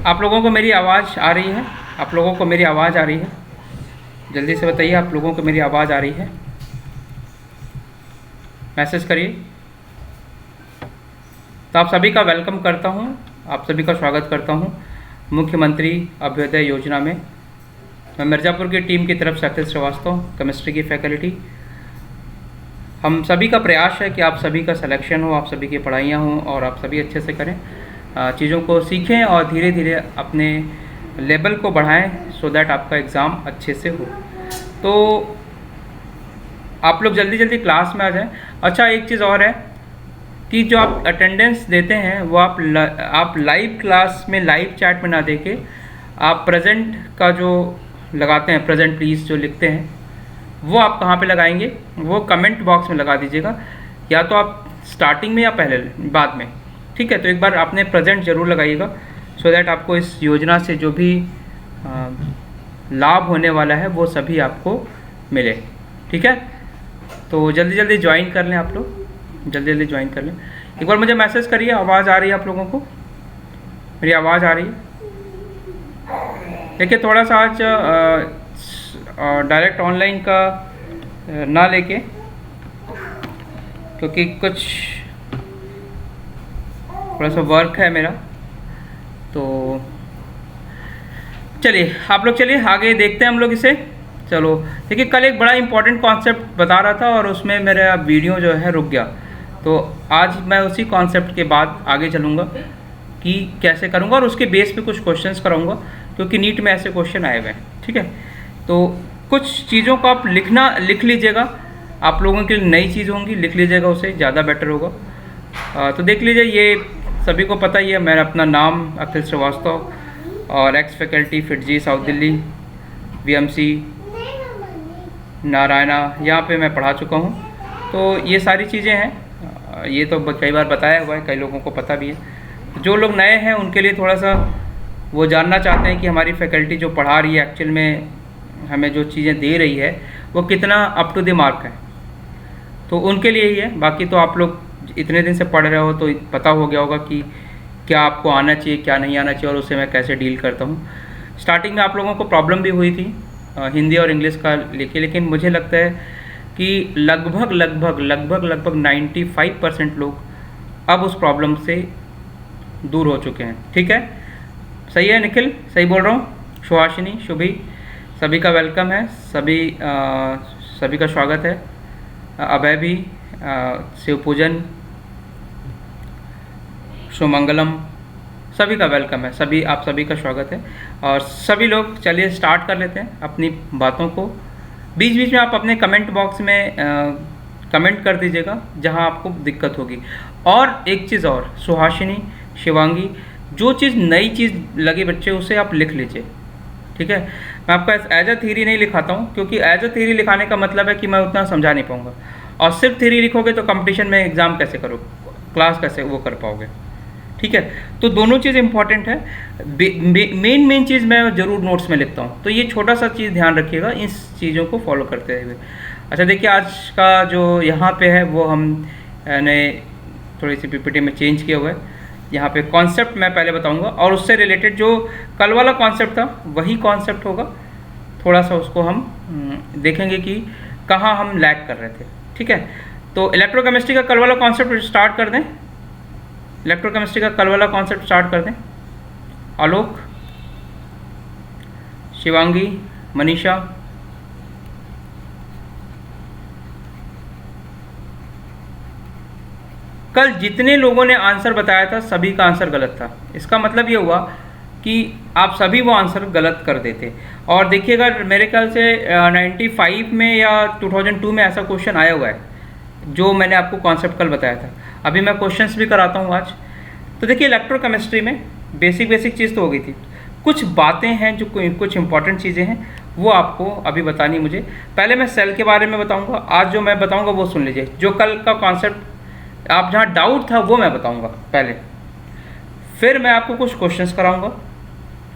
आप लोगों को मेरी आवाज़ आ रही है? आप लोगों को मेरी आवाज़ आ रही है? जल्दी से बताइए, आप लोगों को मेरी आवाज़ आ रही है? मैसेज करिए। तो आप सभी का वेलकम करता हूं, आप सभी का स्वागत करता हूं मुख्यमंत्री अभ्युदय योजना में। मैं मिर्ज़ापुर की टीम की तरफ से अखिल श्रीवास्तव, केमिस्ट्री की फैकल्टी। हम सभी का प्रयास है कि आप सभी का सिलेक्शन हो, आप सभी की पढ़ाइयाँ हों और आप सभी अच्छे से करें, चीज़ों को सीखें और धीरे धीरे अपने लेवल को बढ़ाएं सो दैट आपका एग्ज़ाम अच्छे से हो। तो आप लोग जल्दी जल्दी क्लास में आ जाएं। अच्छा, एक चीज़ और है कि जो आप अटेंडेंस देते हैं वो आप लाइव क्लास में, लाइव चैट में ना देके आप प्रेजेंट का जो लगाते हैं, प्रेजेंट प्लीज़ जो लिखते हैं, वो आप कहाँ पे लगाएंगे? वो कमेंट बॉक्स में लगा दीजिएगा, या तो आप स्टार्टिंग में या पहले बाद में। ठीक है, तो एक बार आपने प्रेजेंट ज़रूर लगाइएगा सो दैट आपको इस योजना से जो भी लाभ होने वाला है वो सभी आपको मिले। ठीक है, तो जल्दी जल्दी ज्वाइन कर लें, आप लोग जल्दी जल्दी ज्वाइन कर लें। एक बार मुझे मैसेज करिए, आवाज़ आ रही है आप लोगों को? मेरी आवाज़ आ रही है? देखिए, थोड़ा सा आज डायरेक्ट ऑनलाइन का ना लेके, क्योंकि कुछ थोड़ा सा वर्क है मेरा, तो चलिए आप लोग, चलिए आगे देखते हैं हम लोग इसे। चलो देखिए, कल एक बड़ा इंपॉर्टेंट कॉन्सेप्ट बता रहा था और उसमें मेरा वीडियो जो है रुक गया, तो आज मैं उसी कॉन्सेप्ट के बाद आगे चलूँगा कि कैसे करूँगा और उसके बेस पे कुछ क्वेश्चंस कराऊँगा, क्योंकि नीट में ऐसे क्वेश्चन आए हुए हैं। ठीक है, तो कुछ चीज़ों को आप लिख लीजिएगा, आप लोगों के लिए नई चीज़ होंगी, लिख लीजिएगा, उसे ज़्यादा बेटर होगा। तो देख लीजिए, ये सभी को पता ही है, मेरा अपना नाम अखिल श्रीवास्तव और x faculty FIITJEE south Delhi, VMC Narayana, यहाँ पे मैं पढ़ा चुका हूँ। तो ये सारी चीज़ें हैं, ये तो कई बार बताया हुआ है, कई लोगों को पता भी है। जो लोग नए हैं उनके लिए थोड़ा सा वो जानना चाहते हैं कि हमारी फैकल्टी जो पढ़ा रही है, एक्चुअल में हमें जो चीज़ें दे रही है वो कितना अप टू द मार्क है, तो उनके लिए ही है। बाकी तो आप लोग इतने दिन से पढ़ रहे हो तो पता हो गया होगा कि क्या आपको आना चाहिए, क्या नहीं आना चाहिए और उससे मैं कैसे डील करता हूँ। स्टार्टिंग में आप लोगों को प्रॉब्लम भी हुई थी हिंदी और इंग्लिश का लेके, लेकिन मुझे लगता है कि लगभग 95% लोग अब उस प्रॉब्लम से दूर हो चुके हैं। ठीक है, सही है निखिल? सही बोल रहा हूँ? सुहासिनी, शुभी, सभी का वेलकम है, सभी का स्वागत है। अभय भी, शिव पूजन, सुमंगलम, सभी का वेलकम है, सभी आप सभी का स्वागत है। और सभी लोग चलिए स्टार्ट कर लेते हैं अपनी बातों को। बीच बीच में आप अपने कमेंट बॉक्स में कमेंट कर दीजिएगा जहां आपको दिक्कत होगी। और एक चीज़ और, सुहासिनी, शिवांगी, जो चीज़ नई चीज़ लगी बच्चे उसे आप लिख लीजिए। ठीक है, मैं आपको एज अ थ्योरी नहीं लिखाता हूँ, क्योंकि एज अ थ्योरी लिखाने का मतलब है कि मैं उतना समझा नहीं पाऊँगा, और सिर्फ थ्योरी लिखोगे तो कंपटीशन में एग्ज़ाम कैसे करोगे, क्लास कैसे वो कर पाओगे। ठीक है, तो दोनों चीज़ इंपॉर्टेंट है। मेन चीज़ मैं ज़रूर नोट्स में लिखता हूँ, तो ये छोटा सा चीज़ ध्यान रखिएगा इस चीज़ों को फॉलो करते हुए। अच्छा देखिए, आज का जो यहाँ पे है वो हमने थोड़ी सी PPT में चेंज किया हुआ है। यहाँ पे कॉन्सेप्ट मैं पहले बताऊँगा और उससे रिलेटेड जो कल वाला कॉन्सेप्ट था वही कॉन्सेप्ट होगा। थोड़ा सा उसको हम देखेंगे कि कहाँ हम लैग कर रहे थे। ठीक है, तो इलेक्ट्रोकेमिस्ट्री का कल वाला कॉन्सेप्ट स्टार्ट कर दें। इलेक्ट्रोकेमिस्ट्री का कल वाला कॉन्सेप्ट स्टार्ट कर दें। आलोक, शिवांगी, मनीषा, कल जितने लोगों ने आंसर बताया था सभी का आंसर गलत था। इसका मतलब ये हुआ कि आप सभी वो आंसर गलत कर देते। और देखिएगा, मेरे ख्याल से 95 में या 2002 में ऐसा क्वेश्चन आया हुआ है जो मैंने आपको कॉन्सेप्ट कल बताया था। अभी मैं क्वेश्चंस भी कराता हूँ आज। तो देखिए, इलेक्ट्रोकेमिस्ट्री में बेसिक चीज़ तो हो गई थी, कुछ बातें हैं जो कुछ इंपॉर्टेंट चीज़ें हैं वो आपको अभी बतानी मुझे। पहले मैं सेल के बारे में बताऊँगा, आज जो मैं बताऊँगा वो सुन लीजिए। जो कल का कॉन्सेप्ट आप जहाँ डाउट था वो मैं बताऊँगा पहले, फिर मैं आपको कुछ क्वेश्चंस कराऊँगा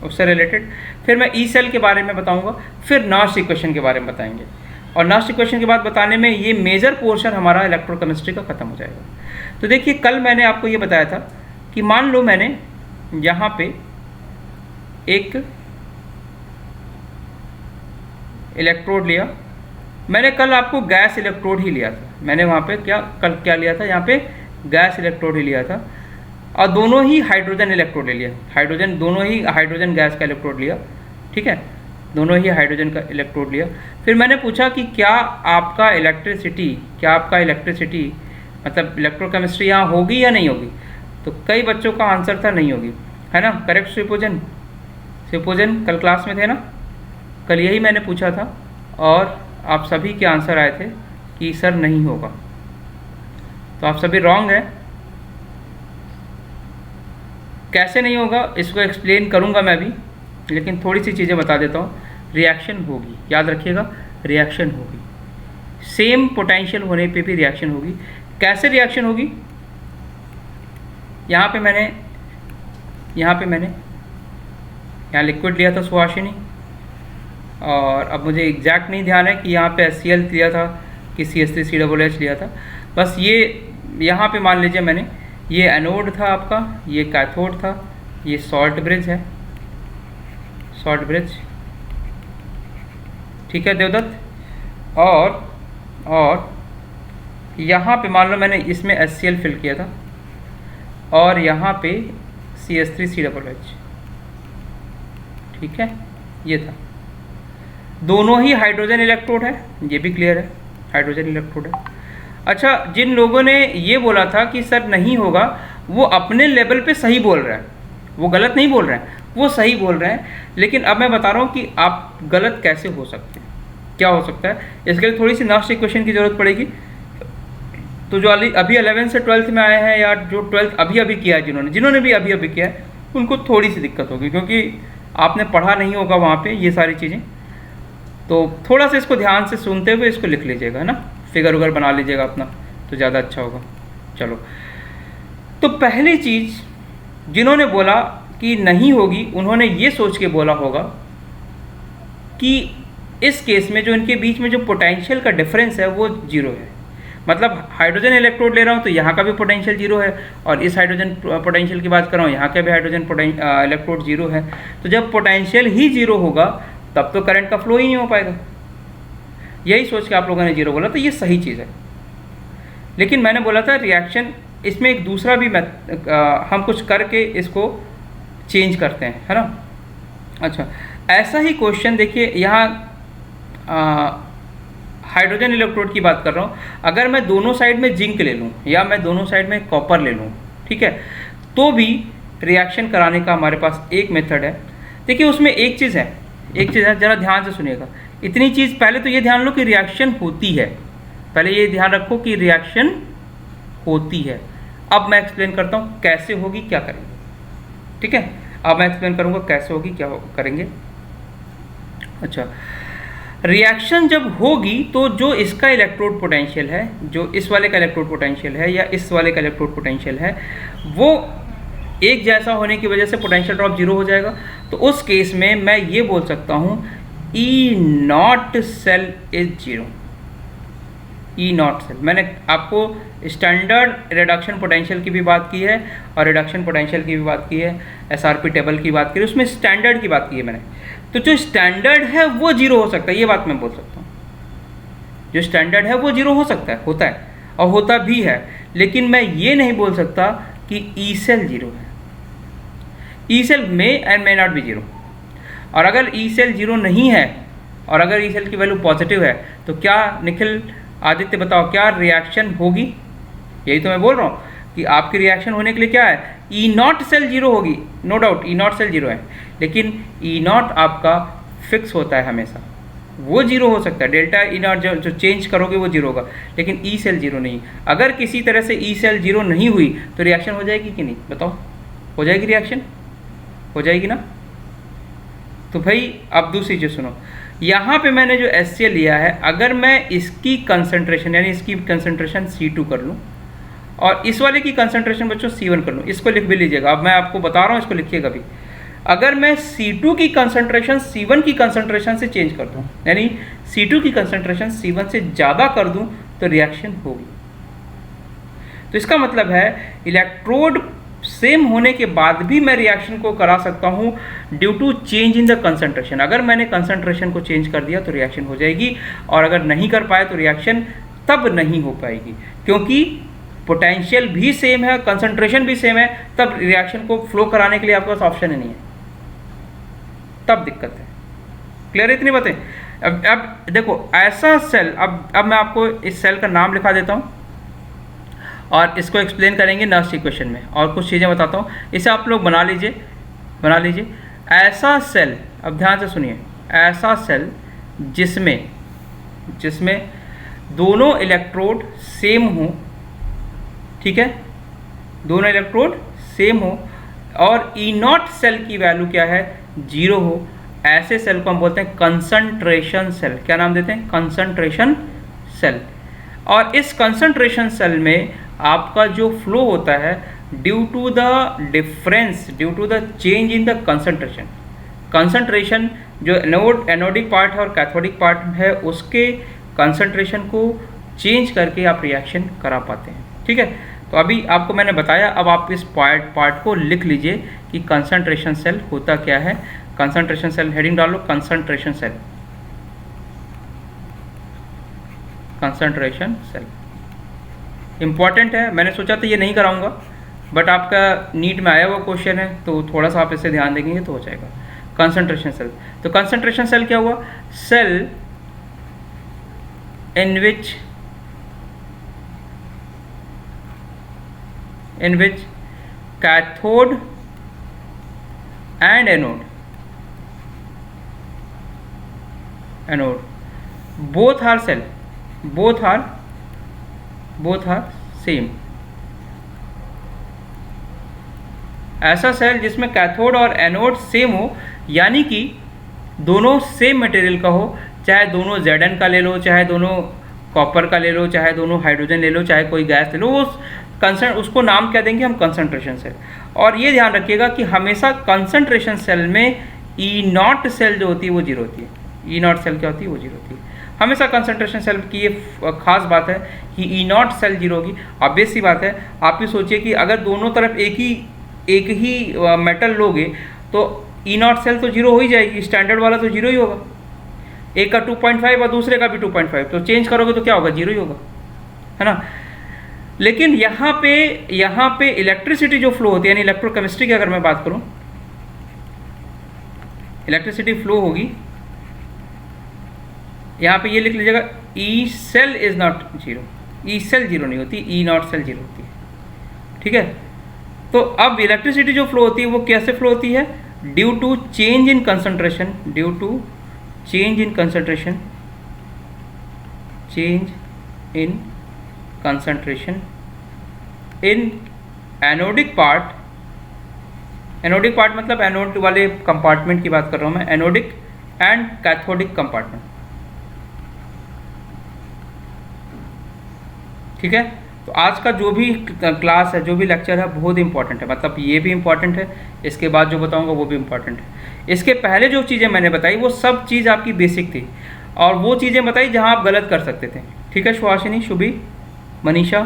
उससे रिलेटेड, फिर मैं ई सेल के बारे में बताऊँगा, फिर नॉस्ट इक्वेशन के बारे में बताएंगे। और नॉस्ट इक्वेशन के बाद बताने में ये मेजर पोर्शन हमारा इलेक्ट्रोकेमिस्ट्री का ख़त्म हो जाएगा। तो देखिए, कल मैंने आपको ये बताया था कि मान लो मैंने यहाँ पे एक इलेक्ट्रोड लिया। मैंने कल आपको गैस इलेक्ट्रोड ही लिया था, मैंने वहाँ पे कल क्या लिया था, यहाँ पे गैस इलेक्ट्रोड ही लिया था, और दोनों ही हाइड्रोजन इलेक्ट्रोड ले लिया, दोनों ही हाइड्रोजन गैस का इलेक्ट्रोड लिया, ठीक है, दोनों ही हाइड्रोजन का इलेक्ट्रोड लिया। फिर मैंने पूछा कि क्या आपका इलेक्ट्रिसिटी मतलब इलेक्ट्रोकेमिस्ट्री यहाँ होगी या नहीं होगी, तो कई बच्चों का आंसर था नहीं होगी, है ना, करेक्ट। सुपोजन कल क्लास में थे ना, कल यही मैंने पूछा था और आप सभी के आंसर आए थे कि सर नहीं होगा, तो आप सभी रॉन्ग है। कैसे नहीं होगा इसको एक्सप्लेन करूंगा मैं भी, लेकिन थोड़ी सी चीज़ें बता देता हूँ। रिएक्शन होगी, याद रखिएगा, रिएक्शन होगी, सेम पोटेंशियल होने पे भी रिएक्शन होगी। कैसे रिएक्शन होगी, यहाँ पे मैंने यहाँ लिक्विड लिया था सुहासिनी, और अब मुझे एग्जैक्ट नहीं ध्यान है कि यहाँ पे HCl लिया था कि CH3COOH लिया था, बस ये यहाँ पे मान लीजिए मैंने, ये एनोड था आपका, ये कैथोड था, ये सॉल्ट ब्रिज है, सॉल्ट ब्रिज, ठीक है देवदत्त। और यहाँ पे मान लो मैंने इसमें HCl फिल किया था और यहाँ पे CH3COOH, ठीक है, ये था, दोनों ही हाइड्रोजन इलेक्ट्रोड है, ये भी क्लियर है, हाइड्रोजन इलेक्ट्रोड है। अच्छा, जिन लोगों ने ये बोला था कि सर नहीं होगा, वो अपने लेवल पे सही बोल रहे हैं, वो गलत नहीं बोल रहे हैं, वो सही बोल रहे हैं। लेकिन अब मैं बता रहा हूँ कि आप गलत कैसे हो सकते हैं, क्या हो सकता है। इसके लिए थोड़ी सी नेक्स्ट इक्वेशन की ज़रूरत पड़ेगी। तो जो अभी 11th से 12th में आए हैं, या जो 12th अभी किया है, जिन्होंने भी अभी किया है, उनको थोड़ी सी दिक्कत होगी, क्योंकि आपने पढ़ा नहीं होगा वहाँ पर ये सारी चीज़ें। तो थोड़ा सा इसको ध्यान से सुनते हुए इसको लिख लीजिएगा, है ना, फिगर वगैरह बना लीजिएगा अपना, तो ज़्यादा अच्छा होगा। चलो, तो पहली चीज़ जिन्होंने बोला कि नहीं होगी, उन्होंने ये सोच के बोला होगा कि इस केस में जो इनके बीच में जो पोटेंशियल का डिफरेंस है वो जीरो है। मतलब हाइड्रोजन इलेक्ट्रोड ले रहा हूँ तो यहाँ का भी पोटेंशियल जीरो है, और इस हाइड्रोजन पोटेंशियल की बात कर रहा हूँ, यहाँ का भी हाइड्रोजन इलेक्ट्रोड जीरो है। तो जब पोटेंशियल ही जीरो होगा तब तो करंट का फ्लो ही नहीं हो पाएगा। यही सोच के आप लोगों ने जीरो बोला, तो ये सही चीज़ है। लेकिन मैंने बोला था रिएक्शन, इसमें एक दूसरा भी हम कुछ करके इसको चेंज करते हैं, है ना। अच्छा, ऐसा ही क्वेश्चन देखिए, यहाँ हाइड्रोजन इलेक्ट्रोड की बात कर रहा हूँ। अगर मैं दोनों साइड में जिंक ले लूँ या मैं दोनों साइड में कॉपर ले लूँ, ठीक है, तो भी रिएक्शन कराने का हमारे पास एक मेथड है। देखिए उसमें एक चीज़ है, ज़रा ध्यान से सुनिएगा। इतनी चीज़, पहले तो ये ध्यान लो कि रिएक्शन होती है, पहले ये ध्यान रखो कि रिएक्शन होती है। अब मैं एक्सप्लेन करता हूँ कैसे होगी, क्या करेंगे, ठीक है। अब मैं एक्सप्लेन करूँगा कैसे होगी, क्या करेंगे। अच्छा, रिएक्शन जब होगी तो जो इसका इलेक्ट्रोड पोटेंशियल है, जो इस वाले का इलेक्ट्रोड पोटेंशियल है या इस वाले का इलेक्ट्रोड पोटेंशियल है, वो एक जैसा होने की वजह से पोटेंशियल ड्रॉप जीरो हो जाएगा। तो उस केस में मैं ये बोल सकता हूँ E0 cell is zero. E0 cell, मैंने आपको स्टैंडर्ड रिडक्शन पोटेंशियल की भी बात की है और रिडक्शन पोटेंशियल की भी बात की है, SRP टेबल की बात की है, उसमें स्टैंडर्ड की बात की है मैंने। तो जो स्टैंडर्ड है वो जीरो हो सकता है, ये बात मैं बोल सकता हूँ। जो स्टैंडर्ड है वो जीरो हो सकता है, होता है और होता भी है। लेकिन मैं ये नहीं बोल सकता कि E सेल जीरो है। E सेल में and may not be zero. और अगर E सेल जीरो नहीं है और अगर E सेल की वैल्यू पॉजिटिव है, तो क्या निखिल आदित्य बताओ, क्या रिएक्शन होगी? यही तो मैं बोल रहा हूँ कि आपकी रिएक्शन होने के लिए क्या है, E0 सेल जीरो होगी, no doubt E0 cell zero है। लेकिन E0 आपका फिक्स होता है हमेशा, वो जीरो हो सकता है। डेल्टा E0 जो चेंज करोगे वो जीरो होगा, लेकिन E सेल जीरो नहीं। अगर किसी तरह से E सेल जीरो नहीं हुई तो रिएक्शन हो जाएगी कि नहीं, बताओ? हो जाएगी, रिएक्शन हो जाएगी ना। तो भाई अब दूसरी चीज़ सुनो, यहाँ पे मैंने जो HCl लिया है, अगर मैं इसकी कंसंट्रेशन यानी इसकी कंसंट्रेशन C2 कर लूँ और इस वाले की कंसंट्रेशन बच्चों C1 कर लूँ, इसको लिख भी लीजिएगा। अब मैं आपको बता रहा हूँ, इसको लिखिएगा भी। अगर मैं C2 की कंसंट्रेशन C1 की कंसंट्रेशन से चेंज कर दूँ, यानी C2 की कंसंट्रेशन C1 से ज़्यादा कर दूँ, तो रिएक्शन होगी। तो इसका मतलब है इलेक्ट्रोड सेम होने के बाद भी मैं रिएक्शन को करा सकता हूँ due to change in the concentration. अगर मैंने कंसंट्रेशन को चेंज कर दिया तो रिएक्शन हो जाएगी, और अगर नहीं कर पाए तो रिएक्शन तब नहीं हो पाएगी, क्योंकि पोटेंशियल भी सेम है, कंसंट्रेशन भी सेम है, तब रिएक्शन को फ्लो कराने के लिए आपके पास ऑप्शन ही नहीं है, तब दिक्कत है। क्लियर है इतनी बातें? अब देखो ऐसा सेल, अब मैं आपको इस सेल का नाम लिखा देता हूँ और इसको एक्सप्लेन करेंगे नेक्स्ट इक्वेशन में, और कुछ चीज़ें बताता हूँ, इसे आप लोग बना लीजिए। ऐसा सेल, अब ध्यान से सुनिए, ऐसा सेल जिसमें दोनों इलेक्ट्रोड सेम हो, ठीक है, दोनों इलेक्ट्रोड सेम हो, और ई नॉट सेल की वैल्यू क्या है, 0 हो, ऐसे सेल को हम बोलते हैं कंसंट्रेशन सेल। क्या नाम देते हैं? Concentration cell. और इस कंसंट्रेशन सेल में आपका जो फ्लो होता है due to the change in the concentration जो एनोडिक पार्ट है और कैथोडिक पार्ट है, उसके कंसंट्रेशन को चेंज करके आप रिएक्शन करा पाते हैं। ठीक है, तो अभी आपको मैंने बताया, अब आप इस पार्ट को लिख लीजिए कि कंसंट्रेशन सेल होता क्या है। कंसंट्रेशन सेल, हेडिंग डालो concentration cell. Concentration cell important है, मैंने सोचा था ये नहीं कराऊंगा, बट आपका नीट में आया हुआ क्वेश्चन है तो थोड़ा सा आप इसे ध्यान देंगे तो हो जाएगा। कंसंट्रेशन सेल, तो कंसंट्रेशन सेल क्या हुआ? Cell in which cathode and anode both are same। ऐसा सेल जिसमें कैथोड और एनोड सेम हो, यानी कि दोनों सेम मटेरियल का हो, चाहे दोनों Zn का ले लो, चाहे दोनों कॉपर का ले लो, चाहे दोनों हाइड्रोजन ले लो, चाहे कोई गैस ले लो, उसको नाम क्या देंगे हम? Concentration cell. और ये ध्यान रखिएगा कि हमेशा कंसंट्रेशन सेल में ई नॉट सेल जो होती है वो 0 होती है। ई नॉट सेल क्या होती है? वो 0 होती है हमेशा। कंसंट्रेशन सेल की ये खास बात है कि ई नॉट सेल 0 होगी। ऑब्वियस सी बात है, आप भी सोचिए कि अगर दोनों तरफ एक ही मेटल लोगे तो ई नॉट सेल तो 0 हो ही जाएगी, स्टैंडर्ड वाला तो 0 ही होगा। एक का 2.5 और दूसरे का भी 2.5, तो चेंज करोगे तो क्या होगा? 0 ही होगा, है ना। लेकिन यहाँ पे इलेक्ट्रिसिटी जो फ्लो होती है, यानी इलेक्ट्रोकेमिस्ट्री की अगर मैं बात करूँ, इलेक्ट्रिसिटी फ्लो होगी, यहाँ पे ये लिख लीजिएगा, E cell is not 0। E cell 0 नहीं होती, ई नॉट सेल 0 होती है। ठीक है, तो अब इलेक्ट्रिसिटी जो फ्लो होती है वो कैसे फ्लो होती है? Due to change in concentration, change in concentration in anodic part मतलब एनोड वाले कंपार्टमेंट की बात कर रहा हूँ मैं, एनोडिक एंड कैथोडिक कंपार्टमेंट। ठीक है, तो आज का जो भी क्लास है, जो भी लेक्चर है, बहुत इंपॉर्टेंट है, मतलब ये भी इंपॉर्टेंट है, इसके बाद जो बताऊंगा वो भी इंपॉर्टेंट है। इसके पहले जो चीज़ें मैंने बताई वो सब चीज़ आपकी बेसिक थी, और वो चीज़ें बताई जहां आप गलत कर सकते थे। ठीक है, सुहासिनी, शुभी, मनीषा,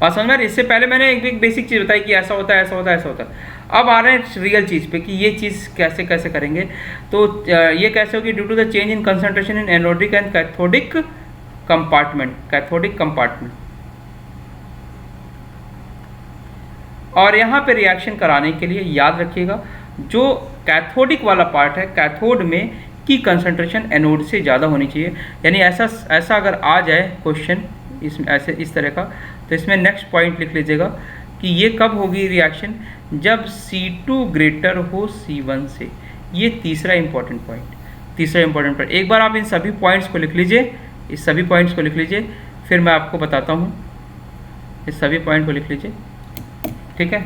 बात समझ में? इससे पहले मैंने एक बेसिक चीज़ बताई कि ऐसा होता है, ऐसा होता है, ऐसा होता है। अब आ रहे हैं रियल चीज़ पे कि ये चीज़ कैसे करेंगे। तो ये कैसे होगी? Due to the change in concentration in anodic and cathodic compartment. और यहाँ पे रिएक्शन कराने के लिए याद रखिएगा, जो कैथोडिक वाला पार्ट है, कैथोड में की कंसंट्रेशन एनोड से ज़्यादा होनी चाहिए। यानी ऐसा अगर आ जाए क्वेश्चन इस तरह का, तो इसमें नेक्स्ट पॉइंट लिख लीजिएगा कि ये कब होगी रिएक्शन? जब C2 ग्रेटर हो C1 से। ये तीसरा इंपॉर्टेंट पॉइंट। एक बार आप इन सभी पॉइंट्स को लिख लीजिए, फिर मैं आपको बताता हूँ। इस सभी पॉइंट को लिख लीजिए, ठीक है,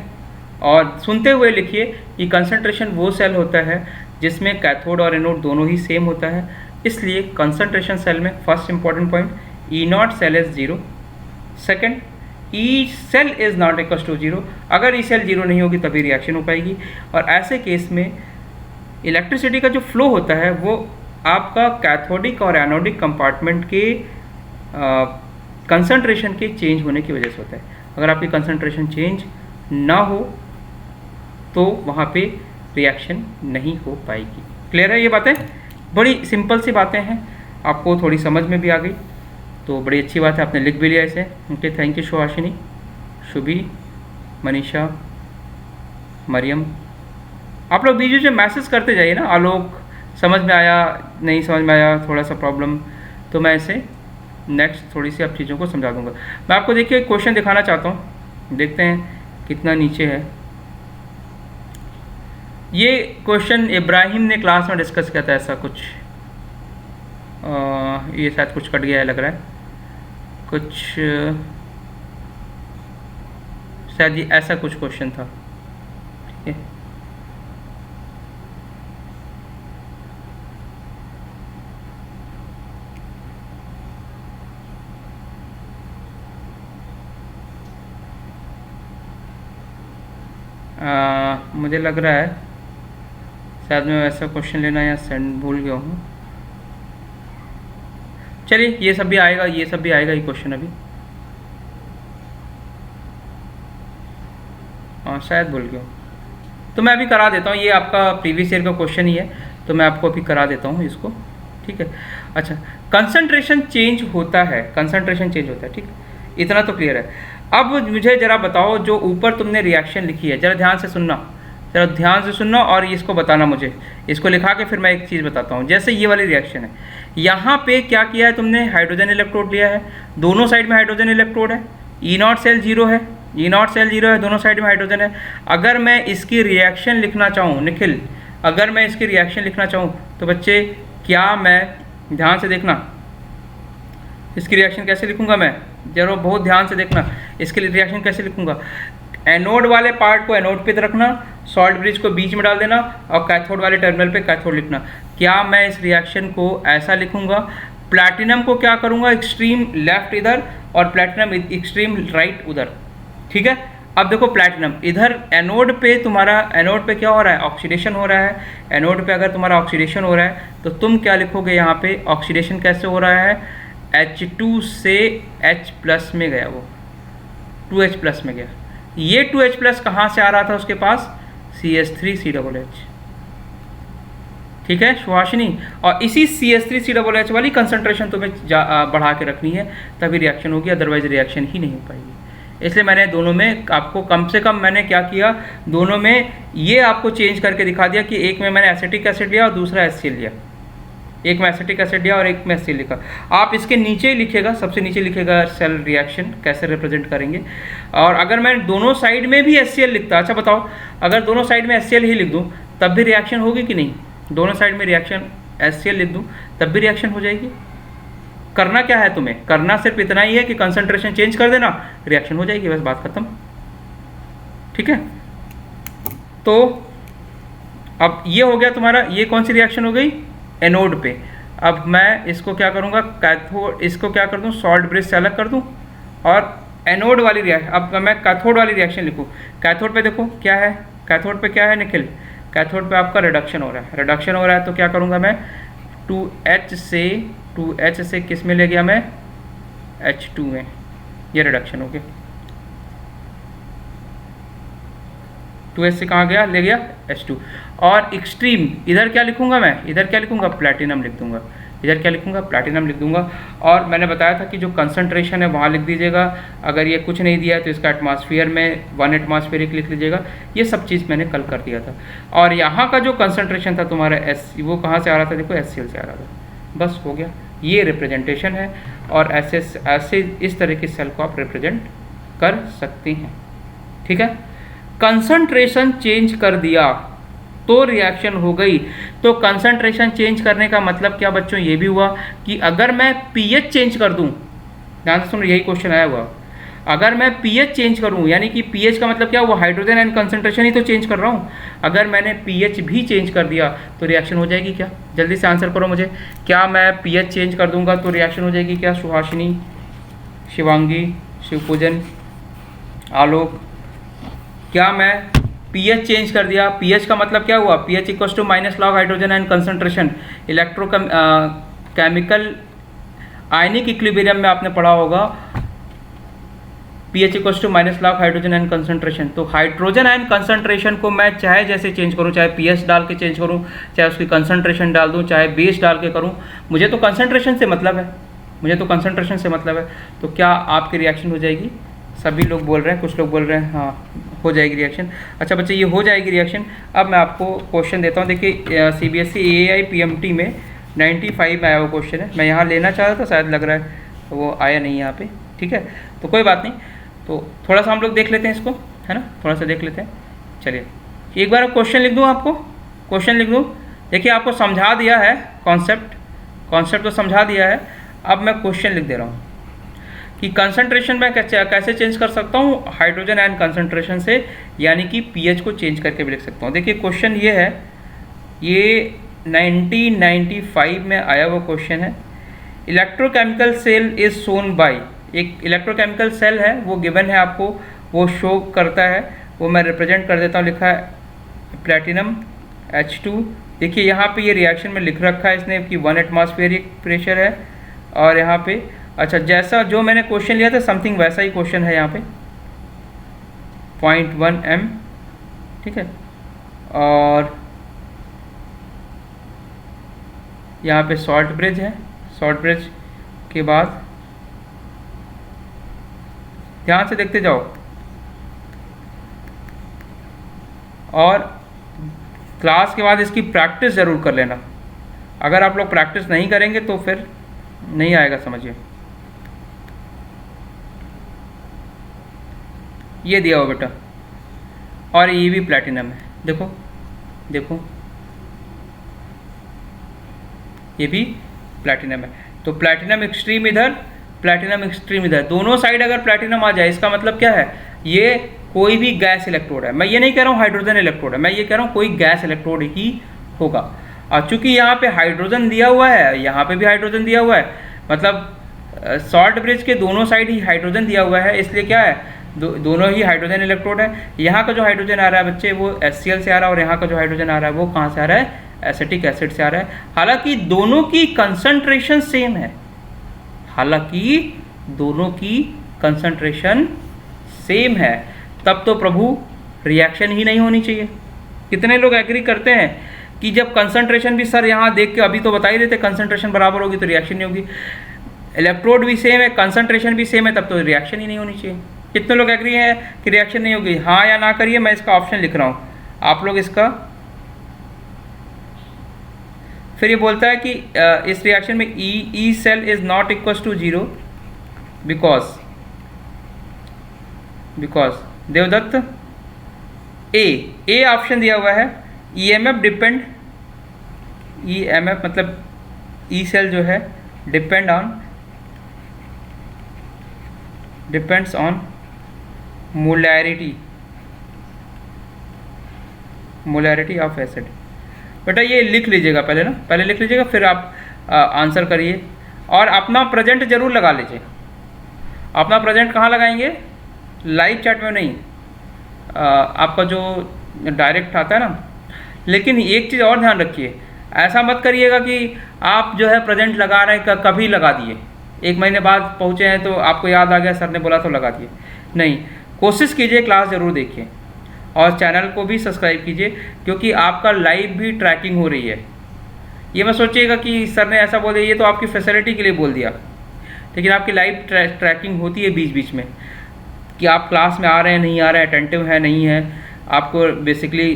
और सुनते हुए लिखिए कि कंसंट्रेशन वो सेल होता है जिसमें कैथोड और एनोड दोनों ही सेम होता है। इसलिए कंसंट्रेशन सेल में first important point, E not cell is 0। Second, E cell is not equal to 0। अगर ई सेल 0 नहीं होगी तभी रिएक्शन हो पाएगी। और ऐसे केस में इलेक्ट्रिसिटी का जो फ्लो होता है वो आपका कैथोडिक और एनोडिक कंपार्टमेंट के कंसंट्रेशन के चेंज होने की वजह से होता है। अगर आपकी कंसंट्रेशन चेंज ना हो तो वहाँ पे रिएक्शन नहीं हो पाएगी। क्लियर है ये बातें? बड़ी सिंपल सी बातें हैं, आपको थोड़ी समझ में भी आ गई तो बड़ी अच्छी बात है, आपने लिख भी लिया इसे। Okay, thank you Suhasini, Shubhi, Manisha, Mariyam. आप लोग बीच बीच में मैसेज करते जाइए ना। आलोक, समझ में आया, नहीं समझ में आया, थोड़ा सा प्रॉब्लम, तो मैं इसे नेक्स्ट थोड़ी सी आप चीज़ों को समझा दूंगा। मैं आपको देखिए क्वेश्चन दिखाना चाहता हूँ, देखते हैं कितना नीचे है। ये क्वेश्चन इब्राहिम ने क्लास में डिस्कस किया था, ऐसा कुछ ये शायद कुछ कट गया है लग रहा है, कुछ शायद ये ऐसा कुछ क्वेश्चन था। ठीक है, मुझे लग रहा है शायद मैं वैसा क्वेश्चन लेना या सेंड भूल गया हूँ। चलिए ये सब भी आएगा, ये सब भी आएगा ये क्वेश्चन अभी। हाँ शायद भूल गया हूँ, तो मैं अभी करा देता हूँ। ये आपका प्रीवियस ईयर का क्वेश्चन ही है, तो मैं आपको अभी करा देता हूँ इसको। ठीक है, अच्छा, कंसंट्रेशन चेंज होता है, कंसंट्रेशन चेंज होता है, ठीक, इतना तो क्लियर है। अब मुझे ज़रा बताओ, जो ऊपर तुमने रिएक्शन लिखी है, ज़रा ध्यान से सुनना, ज़रा ध्यान से सुनना और इसको बताना मुझे। इसको लिखा के फिर मैं एक चीज़ बताता हूँ। जैसे ये वाली रिएक्शन है, यहाँ पे क्या किया है तुमने, हाइड्रोजन इलेक्ट्रोड लिया है, दोनों साइड में हाइड्रोजन इलेक्ट्रोड है, E0 सेल 0 है, E0 सेल 0 है, दोनों साइड में हाइड्रोजन है। अगर मैं इसकी रिएक्शन लिखना चाहूँ निखिल, अगर मैं इसकी रिएक्शन लिखना चाहूँ तो बच्चे क्या मैं, ध्यान से देखना, इसकी रिएक्शन कैसे लिखूँगा मैं, जरूर बहुत ध्यान से देखना, इसके लिए रिएक्शन कैसे लिखूँगा। एनोड वाले पार्ट को एनोड पे रखना, सॉल्ट ब्रिज को बीच में डाल देना और कैथोड वाले टर्मिनल पे कैथोड लिखना। क्या मैं इस रिएक्शन को ऐसा लिखूँगा, प्लैटिनम को क्या करूँगा, एक्सट्रीम लेफ्ट इधर और प्लैटिनम एक्सट्रीम राइट उधर। ठीक है, अब देखो प्लैटिनम इधर एनोड पे, तुम्हारा एनोड पे क्या हो रहा है, ऑक्सीडेशन हो रहा है। एनोड पे अगर तुम्हारा ऑक्सीडेशन हो रहा है तो तुम क्या लिखोगे, यहाँ पे ऑक्सीडेशन कैसे हो रहा है, H2 से H+ में गया, वो 2H+ में गया। ये 2H+ कहाँ से आ रहा था उसके पास, CH3CH। ठीक है सुहासिनी, और इसी CH3CH वाली कंसंट्रेशन तुम्हें बढ़ा के रखनी है, तभी रिएक्शन होगी, अदरवाइज रिएक्शन ही नहीं हो पाएगी। इसलिए मैंने दोनों में आपको कम से कम मैंने क्या किया, दोनों में ये आपको चेंज करके दिखा दिया कि एक में मैंने एसिटिक एसिड लिया और दूसरा HCl लिया, एक में एसिटिक एसिड लिया और एक में HCl लिखा। आप इसके नीचे ही लिखेगा, सबसे नीचे लिखेगा सेल रिएक्शन कैसे रिप्रेजेंट करेंगे। और अगर मैं दोनों साइड में भी HCl लिखता, अच्छा बताओ, अगर दोनों साइड में HCl ही लिख दूँ तब भी रिएक्शन होगी कि नहीं, दोनों साइड में रिएक्शन HCl लिख दूँ तब भी रिएक्शन हो जाएगी। करना क्या है तुम्हें, करना सिर्फ इतना ही है कि कंसंट्रेशन चेंज कर देना, रिएक्शन हो जाएगी, बस बात खत्म। ठीक है, तो अब ये हो गया तुम्हारा, ये कौन सी रिएक्शन हो गई, एनोड पे। अब मैं इसको क्या करूँगा, कैथोड, इसको क्या कर दूँ, सॉल्ट ब्रिज से अलग कर दूँ और एनोड वाली रिएक्शन, अब मैं कैथोड वाली रिएक्शन लिखूँ। कैथोड पे देखो क्या है, कैथोड पे क्या है निखिल, कैथोड पे आपका रिडक्शन हो रहा है, रिडक्शन हो रहा है, तो क्या करूँगा मैं, 2H से किस में ले गया मैं, H2 में, ये रिडक्शन हो गया। 2H से कहाँ गया, ले गया H2। और एक्सट्रीम इधर क्या लिखूंगा मैं, इधर क्या लिखूंगा, प्लैटिनम लिख दूंगा, इधर क्या लिखूंगा, प्लैटिनम लिख दूंगा। और मैंने बताया था कि जो कंसंट्रेशन है वहाँ लिख दीजिएगा, अगर ये कुछ नहीं दिया है तो इसका एटमॉस्फेयर में 1 एटमॉस्फेरिक लिख लीजिएगा। ये सब चीज़ मैंने कल कर दिया था। और यहाँ का जो कंसंट्रेशन था तुम्हारा वो कहाँ से आ रहा था, देखो HCl से आ रहा था, बस हो गया। ये रिप्रेजेंटेशन है और ऐसे इस तरह की सेल को आप रिप्रेजेंट कर सकते हैं। ठीक है, कंसंट्रेशन चेंज कर दिया तो रिएक्शन हो गई। तो कंसंट्रेशन चेंज करने का मतलब क्या बच्चों, ये भी हुआ कि अगर मैं पीएच चेंज कर दूं, ध्यान से सुनो, यही क्वेश्चन आया हुआ, अगर मैं पीएच चेंज करूं, यानी कि पीएच का मतलब क्या हुआ, हाइड्रोजन आयन कंसंट्रेशन ही तो चेंज कर रहा हूं। अगर मैंने पीएच भी चेंज कर दिया तो रिएक्शन हो जाएगी क्या, जल्दी से आंसर करो मुझे, क्या मैं पीएच चेंज कर दूंगा तो रिएक्शन हो जाएगी क्या, सुहासिनी, शिवांगी, शिवपूजन, आलोक, क्या मैं पीएच चेंज कर दिया, पीएच का मतलब क्या हुआ, pH equal to minus log hydrogen ion concentration. Electro chemical ionic equilibrium में आपने पढ़ा होगा, pH equals to minus log hydrogen ion concentration. तो हाइड्रोजन आयन कंसंट्रेशन को मैं चाहे जैसे चेंज करूँ, चाहे pH डाल के चेंज करूँ, चाहे उसकी कंसंट्रेशन डाल दूँ, चाहे बेस डाल के करूँ, मुझे तो कंसंट्रेशन से मतलब है, मुझे तो कंसंट्रेशन से मतलब है। तो क्या आपकी रिएक्शन हो जाएगी? सभी लोग बोल रहे हैं, कुछ लोग बोल रहे हैं हाँ हो जाएगी रिएक्शन। अच्छा बच्चे, ये हो जाएगी रिएक्शन। अब मैं आपको क्वेश्चन देता हूँ। देखिए CBSE AAI PMT में 95 में आया वो क्वेश्चन है। मैं यहाँ लेना चाह रहा था, शायद लग रहा है तो वो आया नहीं यहाँ पे, ठीक है, तो कोई बात नहीं। तो थोड़ा सा हम लोग देख लेते हैं इसको, है ना, थोड़ा सा देख लेते हैं। चलिए एक बार क्वेश्चन लिख दूँ, आपको क्वेश्चन लिख दूँ। देखिए आपको समझा दिया है कॉन्सेप्ट तो समझा दिया है। अब मैं क्वेश्चन लिख दे रहा हूँ कि कंसंट्रेशन मैं कैसे चेंज कर सकता हूँ हाइड्रोजन आयन कंसंट्रेशन से, यानी कि pH को चेंज करके भी लिख सकता हूँ। देखिए क्वेश्चन ये है, ये 1995 में आया हुआ क्वेश्चन है। Electrochemical cell is shown by, एक इलेक्ट्रोकेमिकल सेल है वो गिवन है आपको, वो शो करता है, वो मैं रिप्रेजेंट कर देता हूँ। लिखा है प्लेटिनम H2। देखिए यहाँ पे ये रिएक्शन में लिख रखा है इसने कि 1 एटमॉस्फेरिक प्रेशर है, और यहाँ पे अच्छा जैसा जो मैंने क्वेश्चन लिया था समथिंग वैसा ही क्वेश्चन है यहाँ पे 0.1 m, ठीक है, और यहाँ पे सॉल्ट ब्रिज है। सॉल्ट ब्रिज के बाद ध्यान से देखते जाओ, और क्लास के बाद इसकी प्रैक्टिस ज़रूर कर लेना। अगर आप लोग प्रैक्टिस नहीं करेंगे तो फिर नहीं आएगा, समझिए। ये दिया हो बेटा, और ये भी प्लैटिनम है, देखो देखो ये भी प्लैटिनम है। तो प्लैटिनम एक्सट्रीम इधर, प्लैटिनम एक्सट्रीम इधर, दोनों साइड अगर प्लैटिनम आ जाए इसका मतलब क्या है, ये कोई भी गैस इलेक्ट्रोड है। मैं ये नहीं कह रहा हूँ हाइड्रोजन इलेक्ट्रोड है, मैं ये कह रहा हूँ कोई गैस इलेक्ट्रोड ही होगा। और चूंकि यहाँ पे हाइड्रोजन दिया हुआ है, यहाँ पे भी हाइड्रोजन दिया हुआ है, मतलब सॉल्ट ब्रिज के दोनों साइड ही हाइड्रोजन दिया हुआ है, इसलिए क्या है दोनों ही हाइड्रोजन इलेक्ट्रोड है। यहाँ का जो हाइड्रोजन आ रहा है बच्चे वो HCl से आ रहा है, और यहाँ का जो हाइड्रोजन आ रहा है वो कहाँ से आ रहा है, एसिटिक एसिड से आ रहा है। हालांकि दोनों की कंसंट्रेशन सेम है, हालांकि दोनों की कंसंट्रेशन सेम है, तब तो प्रभु रिएक्शन ही नहीं होनी चाहिए। कितने लोग एग्री करते हैं कि जब कंसंट्रेशन भी सर यहाँ देख के अभी तो बता ही देते कंसंट्रेशन बराबर होगी तो रिएक्शन नहीं होगी, इलेक्ट्रोड भी सेम है, कंसंट्रेशन भी सेम है, तब तो रिएक्शन ही नहीं होनी चाहिए। कितने लोग एग्री हैं कि रिएक्शन नहीं होगी? हाँ या ना करिए, मैं इसका ऑप्शन लिख रहा हूँ, आप लोग इसका। फिर ये बोलता है कि इस रिएक्शन में E cell is not equal to 0 because Devdatt A option दिया हुआ है, EMF डिपेंड, EMF मतलब ई सेल जो है depends on molarity of acid. बेटा ये लिख लीजिएगा पहले ना, पहले लिख लीजिएगा, फिर आप आंसर करिए, और अपना प्रेजेंट जरूर लगा लीजिए। अपना प्रेजेंट कहाँ लगाएंगे? लाइव चैट में नहीं, आपका जो डायरेक्ट आता है ना। लेकिन एक चीज़ और ध्यान रखिए, ऐसा मत करिएगा कि आप जो है प्रेजेंट लगा रहे हैं कभी लगा दिए, 1 महीने बाद पहुँचे हैं तो आपको याद आ गया सर ने बोला तो लगा दिए, नहीं। कोशिश कीजिए क्लास ज़रूर देखिए, और चैनल को भी सब्सक्राइब कीजिए, क्योंकि आपका लाइव भी ट्रैकिंग हो रही है। ये मत सोचिएगा कि सर ने ऐसा बोल दिया, ये तो आपकी फैसिलिटी के लिए बोल दिया, लेकिन आपकी लाइव ट्रैकिंग होती है बीच बीच में कि आप क्लास में आ रहे हैं नहीं आ रहे हैं, अटेंटिव है नहीं है, आपको बेसिकली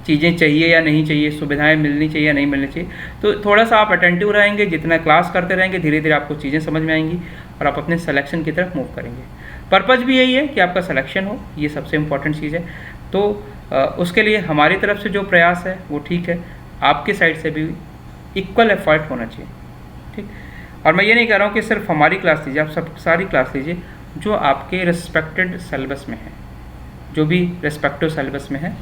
चीज़ें चाहिए या नहीं चाहिए, सुविधाएं मिलनी चाहिए या नहीं मिलनी चाहिए। तो थोड़ा सा आप अटेंटिव रहेंगे, जितना क्लास करते रहेंगे धीरे धीरे आपको चीज़ें समझ में आएंगी और आप अपने सिलेक्शन की तरफ मूव करेंगे। पर्पज़ भी यही है कि आपका सिलेक्शन हो, ये सबसे इम्पॉर्टेंट चीज़ है। तो उसके लिए हमारी तरफ से जो प्रयास है वो ठीक है, आपके साइड से भी इक्वल एफर्ट होना चाहिए, ठीक। और मैं ये नहीं कह रहा हूँ कि सिर्फ हमारी क्लास लीजिए, आप सब सारी क्लास लीजिए जो आपके रिस्पेक्टेड सिलेबस में है, जो भी रिस्पेक्टिव सिलेबस में है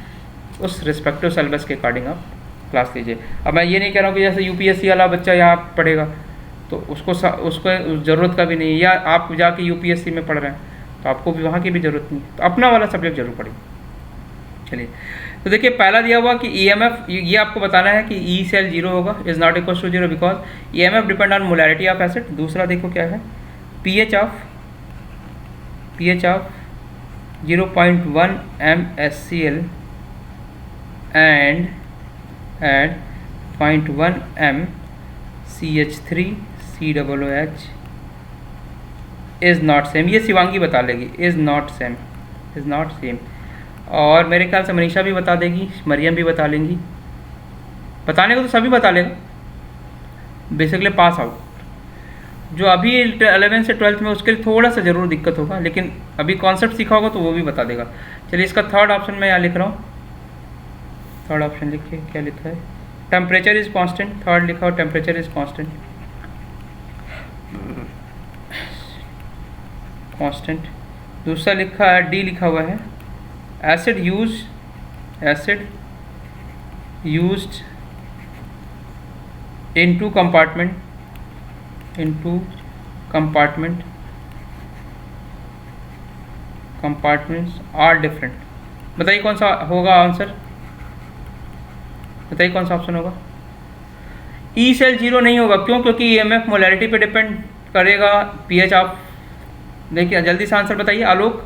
उस रिस्पेक्टिव सिलेबस के अकॉर्डिंग आप क्लास लीजिए। अब मैं ये नहीं कह रहा हूँ कि जैसे UPSC वाला बच्चा यहाँ पढ़ेगा तो उसको ज़रूरत का भी नहीं है, या आप जाके UPSC में पढ़ रहे हैं तो आपको भी वहाँ की भी ज़रूरत नहीं है, तो अपना वाला सब्जेक्ट जरूर पढ़िए। चलिए, तो देखिए पहला दिया हुआ कि EMF, ये आपको बताना है कि ई सेल 0 होगा, is not equal to 0 because EMF depend on molarity of acid. दूसरा देखो क्या है, pH of pH of 0.1 mSCl and add 0.1 m CH3COOH is not same. ये शिवांगी बता लेगी, is not same, is not same. और मेरे ख्याल से मनीषा भी बता देगी, मरियम भी बता लेंगी। बताने को तो सभी बता लेगा, बेसिकली पास आउट। जो अभी 11 से 12th में उसके लिए थोड़ा सा ज़रूर दिक्कत होगा, लेकिन अभी कॉन्सेप्ट सीखा होगा तो वो भी बता देगा। चलिए इसका थर्ड ऑप्शन मैं यहाँ लिख रहा हूँ। थर्ड ऑप्शन लिखिए, क्या लिखा है? Temperature is constant. थर्ड लिखा हो टेम्परेचर इज़ कांस्टेंट, कांस्टेंट। दूसरा लिखा है, डी लिखा हुआ है, acid used in two compartment compartments are different. बताइए कौन सा होगा आंसर, बताइए कौन सा ऑप्शन होगा? ई सेल जीरो नहीं होगा। क्यों? क्योंकि ईएमएफ मोलैरिटी पे डिपेंड करेगा, पीएच आप देखिए। जल्दी से आंसर बताइए आलोक।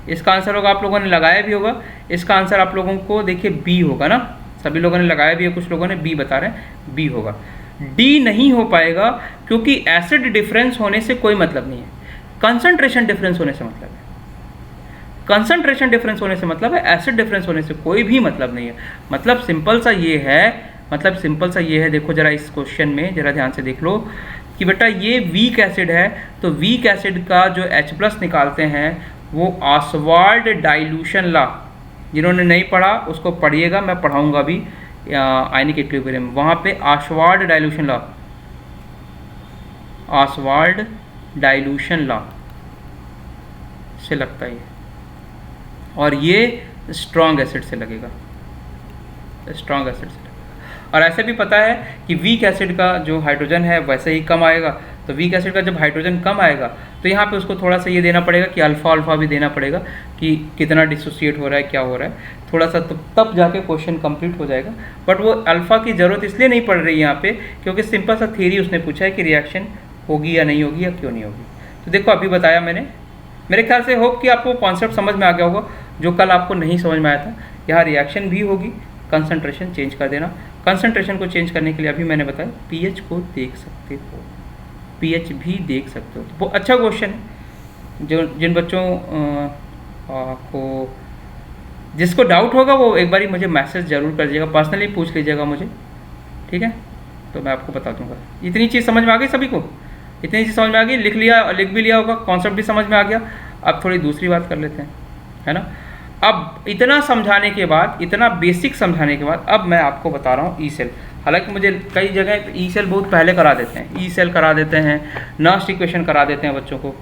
इसका आंसर होगा, आप लोगों ने लगाया भी होगा, इसका आंसर आप लोगों को देखिए बी होगा ना। सभी लोगों ने लगाया भी है, कुछ लोगों ने बी बता रहे हैं, बी होगा। डी नहीं हो पाएगा क्योंकि एसिड डिफरेंस होने से कोई मतलब नहीं है, कंसंट्रेशन डिफरेंस होने से मतलब है। कंसंट्रेशन डिफरेंस होने से मतलब है, एसिड डिफरेंस होने से कोई भी मतलब नहीं है। मतलब सिंपल सा ये है, देखो जरा इस क्वेश्चन में जरा ध्यान से देख लो कि बेटा ये वीक एसिड है, तो वीक एसिड का जो H+ निकालते हैं वो ऑसवाल्ड डाइल्यूशन लॉ, जिन्होंने नहीं पढ़ा उसको पढ़िएगा, मैं पढ़ाऊंगा अभी आयनिक इक्विलिब्रियम, वहाँ पे ऑसवाल्ड डाइल्यूशन लॉ से लगता है, और ये स्ट्रॉन्ग एसिड से लगेगा, स्ट्रॉन्ग एसिड से लगेगा। और ऐसे भी पता है कि वीक एसिड का जो हाइड्रोजन है वैसे ही कम आएगा, तो वीक एसिड का जब हाइड्रोजन कम आएगा तो यहाँ पे उसको थोड़ा सा ये देना पड़ेगा कि अल्फ़ा भी देना पड़ेगा कि कितना डिसोसिएट हो रहा है, क्या हो रहा है, थोड़ा सा, तो तब जाके क्वेश्चन कंप्लीट हो जाएगा। बट वो अल्फ़ा की ज़रूरत इसलिए नहीं पड़ रही यहाँ पे क्योंकि सिंपल सा थ्योरी उसने पूछा है कि रिएक्शन होगी या नहीं होगी या क्यों नहीं होगी। तो देखो अभी बताया मैंने, मेरे ख्याल से होप कि आपको कॉन्सेप्ट समझ में आ गया होगा जो कल आपको नहीं समझ में आया था। यहाँ रिएक्शन भी होगी, कंसंट्रेशन चेंज कर देना। कंसंट्रेशन को चेंज करने के लिए अभी मैंने बताया पीएच को देख सकते हो, पीएच भी देख सकते हो। तो वो अच्छा क्वेश्चन है, जो जिन बच्चों को जिसको डाउट होगा वो एक बारी मुझे मैसेज ज़रूर कर दीजिएगा, पर्सनली पूछ लीजिएगा मुझे, ठीक है? तो मैं आपको बता दूंगा। इतनी चीज़ समझ में आ गई सभी को? इतनी चीज़ समझ में आ गई, लिख भी लिया होगा, कॉन्सेप्ट भी समझ में आ गया। अब थोड़ी दूसरी बात कर लेते हैं, है ना? अब इतना समझाने के बाद, इतना बेसिक समझाने के बाद अब मैं आपको बता रहा हूँ ई सेल। हालांकि मुझे कई जगह ई सेल बहुत पहले करा देते हैं, ई सेल करा देते हैं, नस्ट इक्वेशन करा देते हैं बच्चों को,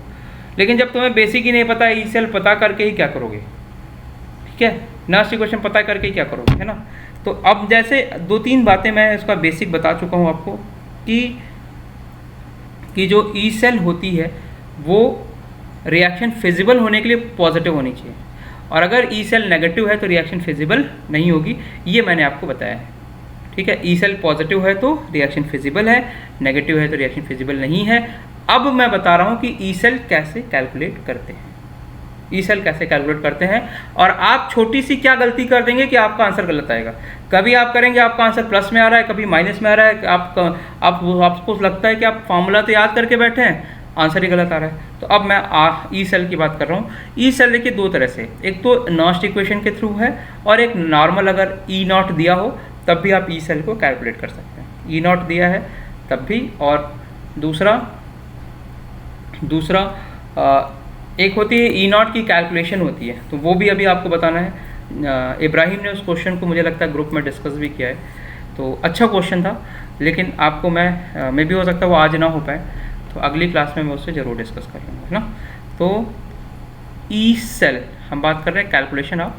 लेकिन जब तुम्हें बेसिक ही नहीं पता ई सेल पता करके ही क्या करोगे, ठीक है? नस्ट इक्वेशन पता करके ही क्या करोगे, है ना? तो अब जैसे 2-3 बातें मैं इसका बेसिक बता चुका हूँ आपको कि जो ई सेल होती है वो रिएक्शन फिजिबल होने के लिए पॉजिटिव होनी चाहिए, और अगर ई सेल नेगेटिव है तो रिएक्शन फिजिबल नहीं होगी, ये मैंने आपको बताया है, ठीक है? ई सेल पॉजिटिव है तो रिएक्शन फिजिबल है, नेगेटिव है तो रिएक्शन फिजिबल नहीं है। अब मैं बता रहा हूँ कि ई सेल कैसे कैलकुलेट करते हैं, ई सेल कैसे कैलकुलेट करते हैं। और आप छोटी सी क्या गलती कर देंगे कि आपका आंसर गलत आएगा। कभी आप करेंगे आपका आंसर प्लस में आ रहा है, कभी माइनस में आ रहा है, आपको लगता है कि आप फॉर्मूला तो याद करके बैठे हैं, आंसर ही गलत आ रहा है। तो अब मैं ई सेल की बात कर रहा हूँ। ई सेल देखिए दो तरह से, एक तो नॉस्ट इक्वेशन के थ्रू है, और एक नॉर्मल अगर ई नॉट दिया हो तब भी आप ई सेल को कैलकुलेट कर सकते हैं। ई नॉट दिया है तब भी, और दूसरा एक होती है ई नॉट की कैलकुलेशन होती है, तो वो भी अभी आपको बताना है। इब्राहिम ने उस क्वेश्चन को मुझे लगता है ग्रुप में डिस्कस भी किया है, तो अच्छा क्वेश्चन था, लेकिन आपको मैं भी हो सकता है वो आज ना हो पाए, तो अगली क्लास में मैं उससे ज़रूर डिस्कस कर लूँगा, है ना? तो ई सेल हम बात कर रहे हैं कैलकुलेशन ऑफ।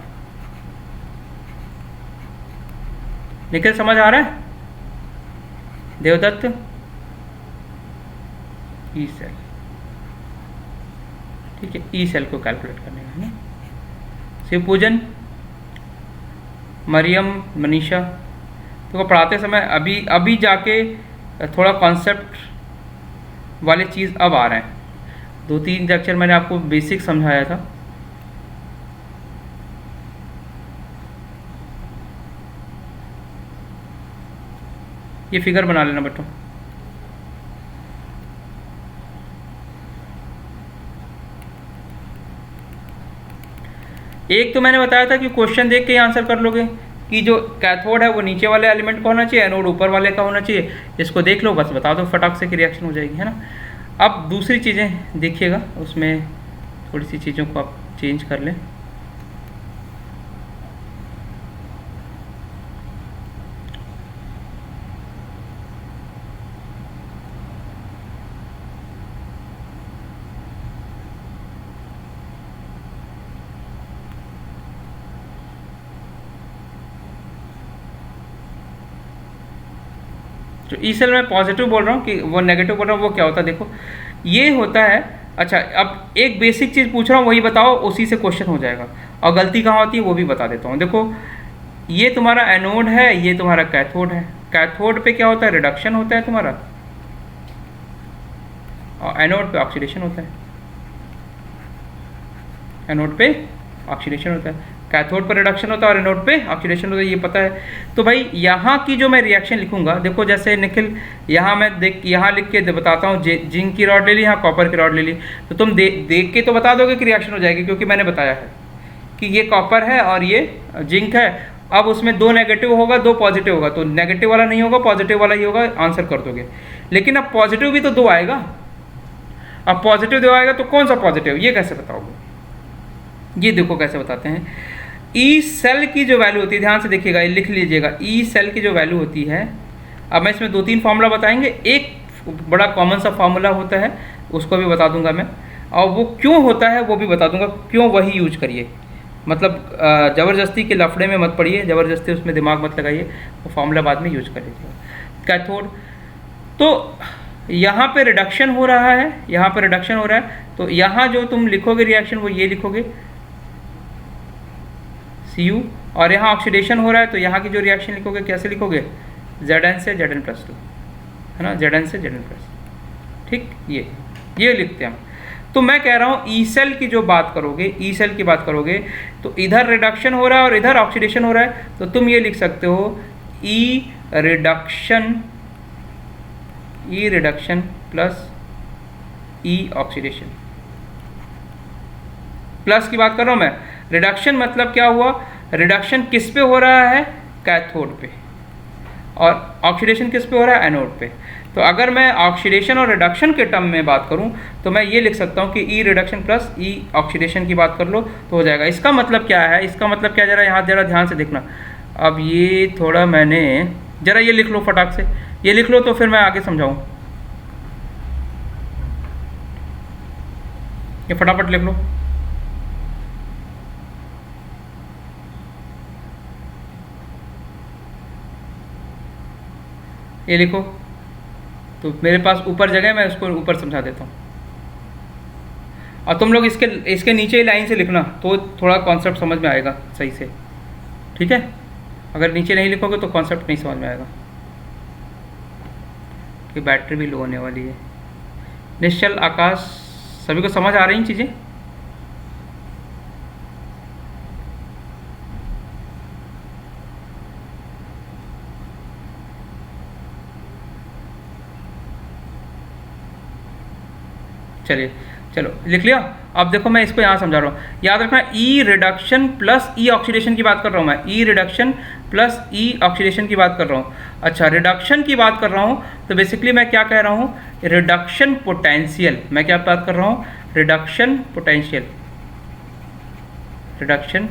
निखिल समझ आ रहा है? देवदत्त, ई सेल, ठीक है? ई सेल को कैलकुलेट करने का, है ना? शिवपूजन, मरियम, मनीषा, तो पढ़ाते समय अभी जाके थोड़ा कॉन्सेप्ट वाली चीज़ अब आ रहे हैं। 2-3 लेक्चर मैंने आपको बेसिक समझाया था। ये फिगर बना लेना बेटो। एक तो मैंने बताया था कि क्वेश्चन देख के ही आंसर कर लोगे कि जो कैथोड है वो नीचे वाले एलिमेंट का होना चाहिए, एनोड ऊपर वाले का होना चाहिए। इसको देख लो, बस बता दो, फटाक से की रिएक्शन हो जाएगी, है ना। अब दूसरी चीज़ें देखिएगा, उसमें थोड़ी सी चीज़ों को आप चेंज कर लें। जो ई सेल में पॉजिटिव बोल रहा हूँ कि वो नेगेटिव बोल रहा हूँ, वो क्या होता है देखो, ये होता है। अच्छा, अब एक बेसिक चीज़ पूछ रहा हूँ, वही बताओ, उसी से क्वेश्चन हो जाएगा। और गलती कहाँ होती है वो भी बता देता हूँ। देखो, ये तुम्हारा एनोड है, ये तुम्हारा कैथोड है। कैथोड पे क्या होता है, रिडक्शन होता है तुम्हारा, और एनोड पे ऑक्सीडेशन होता है। एनोड पे ऑक्सीडेशन होता है, कैथोड पर रिडक्शन होता है और एनोड पे ऑक्सीडेशन होता है, ये पता है। तो भाई यहाँ की जो मैं रिएक्शन लिखूंगा, देखो जैसे निखिल यहाँ मैं यहाँ लिख के बताता हूँ, जिंक की रॉड ले ली, यहाँ कॉपर की रॉड ले ली, तो तुम देख के तो बता दोगे कि रिएक्शन हो जाएगी, क्योंकि मैंने बताया है कि ये कॉपर है और ये जिंक है। अब उसमें 2 नेगेटिव होगा, 2 पॉजिटिव होगा, तो नेगेटिव वाला नहीं होगा, पॉजिटिव वाला ही होगा, आंसर कर दोगे। लेकिन अब पॉजिटिव भी तो 2 आएगा। अब पॉजिटिव 2 आएगा तो कौन सा पॉजिटिव, ये कैसे बताओगे? ये देखो कैसे बताते हैं। ई सेल की जो वैल्यू होती है, ध्यान से देखिएगा, ये लिख लीजिएगा, ई सेल की जो वैल्यू होती है, अब मैं इसमें 2-3 फार्मूला बताएंगे, एक बड़ा कॉमन सा फार्मूला होता है, उसको भी बता दूंगा मैं, और वो क्यों होता है वो भी बता दूंगा, क्यों वही यूज करिए। मतलब ज़बरदस्ती के लफड़े में मत पड़िए, ज़बरदस्ती उसमें दिमाग मत लगाइए, वो फार्मूला बाद में यूज कर लीजिएगा। कैथोड, तो यहाँ पे रिडक्शन हो रहा है, यहाँ पे रिडक्शन हो रहा है, तो यहाँ जो तुम लिखोगे रिएक्शन वो ये लिखोगे Cu, और यहाँ ऑक्सीडेशन हो रहा है, तो यहाँ की जो रिएक्शन लिखोगे कैसे लिखोगे, Zn से Zn+2, है ना, Zn से Zn+, ठीक, ये लिखते हैं हम। तो मैं कह रहा हूँ ई सेल की जो बात करोगे, ई सेल की बात करोगे, तो इधर रिडक्शन हो रहा है और इधर ऑक्सीडेशन हो रहा है, तो तुम ये लिख सकते हो ई रिडक्शन प्लस ई ऑक्सीडेशन। प्लस की बात कर रहा हूँ मैं, रिडक्शन मतलब क्या हुआ, रिडक्शन किस पे हो रहा है, कैथोड पे, और ऑक्सीडेशन किस पे हो रहा है, एनोड पे। तो अगर मैं ऑक्सीडेशन और रिडक्शन के टर्म में बात करूं, तो मैं ये लिख सकता हूं कि ई रिडक्शन प्लस ई ऑक्सीडेशन की बात कर लो तो हो जाएगा। इसका मतलब क्या है, इसका मतलब क्या, जरा यहाँ जरा ध्यान से देखना। अब ये थोड़ा मैंने, जरा ये लिख लो फटाक से, ये लिख लो तो फिर मैं आगे समझाऊँ। ये फटाफट लिख लो। ये लिखो, तो मेरे पास ऊपर जगह है, मैं उसको ऊपर समझा देता हूँ, और तुम लोग इसके नीचे ही लाइन से लिखना, तो थोड़ा कॉन्सेप्ट समझ में आएगा सही से, ठीक है। अगर नीचे नहीं लिखोगे तो कॉन्सेप्ट नहीं समझ में आएगा। कि बैटरी भी लो होने वाली है। निश्चल, आकाश, सभी को समझ आ रही चीज़ें? चलिए, चलो लिख लिया। अब देखो मैं इसको यहाँ समझा रहा हूँ, याद रखना, ई रिडक्शन प्लस ई ऑक्सीडेशन की बात कर रहा हूँ मैं, ई रिडक्शन प्लस ई ऑक्सीडेशन की बात कर रहा हूँ। अच्छा, रिडक्शन की बात कर रहा हूँ, तो बेसिकली मैं क्या कह रहा हूँ, रिडक्शन पोटेंशियल, मैं क्या बात कर रहा हूँ, रिडक्शन पोटेंशियल, रिडक्शन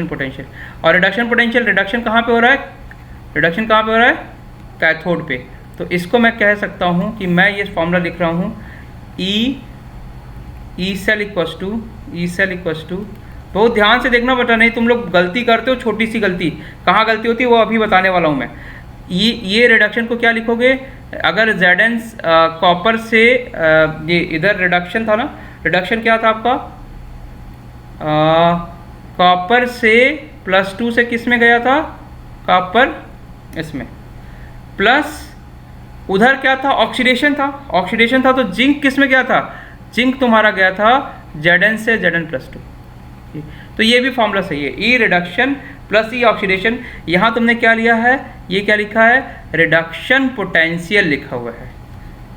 पोटेंशियल। और रिडक्शन पोटेंशियल, रिडक्शन कहाँ पे हो रहा है, रिडक्शन कहाँ पे हो रहा है, कैथोड पे। तो इसको मैं कह सकता हूँ कि मैं ये फॉर्मूला लिख रहा हूँ, ई सेल इक्वस टू, बहुत ध्यान से देखना बेटा, नहीं तुम लोग गलती करते हो, छोटी सी गलती, कहाँ गलती होती है वो अभी बताने वाला हूँ मैं। ये रिडक्शन को क्या लिखोगे, अगर Zn कॉपर से, ये इधर रिडक्शन था ना, रिडक्शन क्या था आपका, कॉपर से +2 से किस में गया था, कॉपर इसमें, प्लस उधर क्या था, ऑक्सीडेशन था, ऑक्सीडेशन था, तो जिंक किस में गया था, जिंक तुम्हारा गया था Zn से Zn+2। तो ये भी फॉर्मूला सही है, ई रिडक्शन प्लस ई ऑक्सीडेशन। यहाँ तुमने क्या लिया है, ये क्या लिखा है, रिडक्शन पोटेंशियल लिखा हुआ है,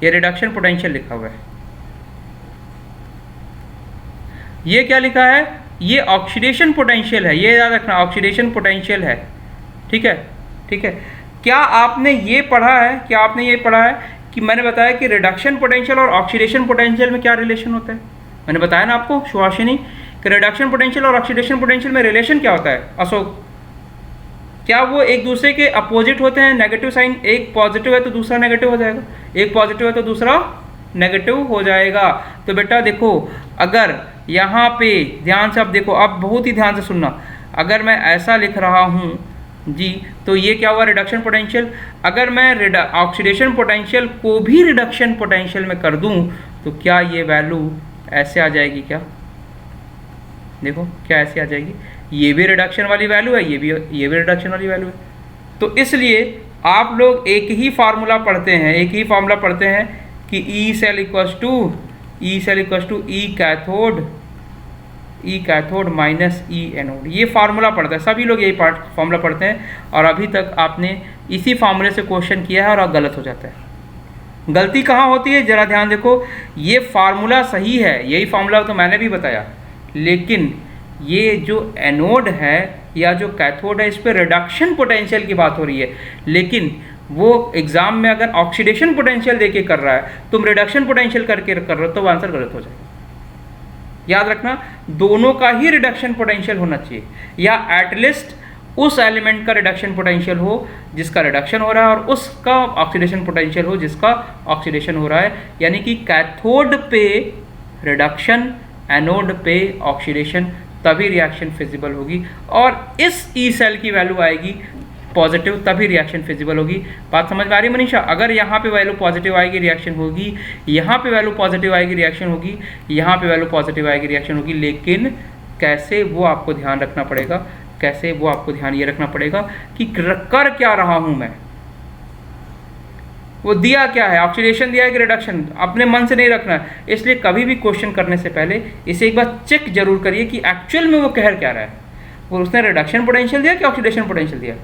ये रिडक्शन पोटेंशियल लिखा हुआ है। ये क्या लिखा है, ये ऑक्सीडेशन पोटेंशियल है, ये याद रखना, ऑक्सीडेशन पोटेंशियल है। ठीक है, ठीक है। क्या आपने ये पढ़ा है, क्या आपने ये पढ़ा है कि मैंने बताया कि रिडक्शन पोटेंशियल और ऑक्सीडेशन पोटेंशियल में क्या रिलेशन होता है। मैंने बताया ना आपको सुहासिनी कि रिडक्शन पोटेंशियल और ऑक्सीडेशन पोटेंशियल में रिलेशन क्या होता है। अशोक, क्या वो एक दूसरे के अपोजिट होते हैं, नेगेटिव साइन, एक पॉजिटिव है तो दूसरा नेगेटिव हो जाएगा, एक पॉजिटिव है तो दूसरा नेगेटिव हो जाएगा। तो बेटा देखो, अगर यहाँ पे ध्यान से आप देखो, अब बहुत ही ध्यान से सुनना, अगर मैं ऐसा लिख रहा हूँ जी, तो ये क्या हुआ, रिडक्शन पोटेंशियल। अगर मैं ऑक्सीडेशन पोटेंशियल को भी रिडक्शन पोटेंशियल में कर दूं तो क्या ये वैल्यू ऐसे आ जाएगी, क्या देखो क्या ऐसे आ जाएगी, ये भी रिडक्शन वाली वैल्यू है, ये भी रिडक्शन वाली वैल्यू है। तो इसलिए आप लोग एक ही फार्मूला पढ़ते हैं, एक ही फार्मूला पढ़ते हैं कि E cell equals to E cathode minus E anode, ये फार्मूला पढ़ता है, सभी लोग यही फार्मूला पढ़ते हैं। और अभी तक आपने इसी फार्मूले से क्वेश्चन किया है और आप गलत हो जाता है। गलती कहाँ होती है, जरा ध्यान देखो, ये फार्मूला सही है, यही फार्मूला तो मैंने भी बताया, लेकिन ये जो एनोड है या जो कैथोड है, इस पर रिडक्शन पोटेंशियल की बात हो रही है, लेकिन वो एग्जाम में अगर ऑक्सीडेशन पोटेंशियल देके कर रहा है, तुम रिडक्शन पोटेंशियल करके कर रहे हो, तो आंसर गलत हो जाएगा। याद रखना, दोनों का ही रिडक्शन पोटेंशियल होना चाहिए, या एटलीस्ट उस एलिमेंट का रिडक्शन पोटेंशियल हो जिसका रिडक्शन हो रहा है और उसका ऑक्सीडेशन पोटेंशियल हो जिसका ऑक्सीडेशन हो रहा है। यानी कि कैथोड पे रिडक्शन, एनोड पे ऑक्सीडेशन, तभी रिएक्शन फिजिबल होगी। और इस ई सेल की वैल्यू आएगी पॉजिटिव, तभी रिएक्शन फिजिबल होगी। बात समझ में आ रही है मनीषा? अगर यहाँ पे वैल्यू पॉजिटिव आएगी रिएक्शन होगी, यहाँ पे वैल्यू पॉजिटिव आएगी रिएक्शन होगी, यहाँ पे वैल्यू पॉजिटिव आएगी रिएक्शन होगी, लेकिन कैसे वो आपको ध्यान रखना पड़ेगा, कैसे वो आपको ध्यान ये रखना पड़ेगा कि कर क्या रहा हूँ मैं, वो दिया क्या है, ऑक्सीडेशन दिया है कि रिडक्शन, अपने मन से नहीं रखना है। इसलिए कभी भी क्वेश्चन करने से पहले इसे एक बार चेक जरूर करिए कि एक्चुअल में वो कह क्या रहा है, वो उसने रिडक्शन पोटेंशियल दिया कि ऑक्सीडेशन पोटेंशियल दिया।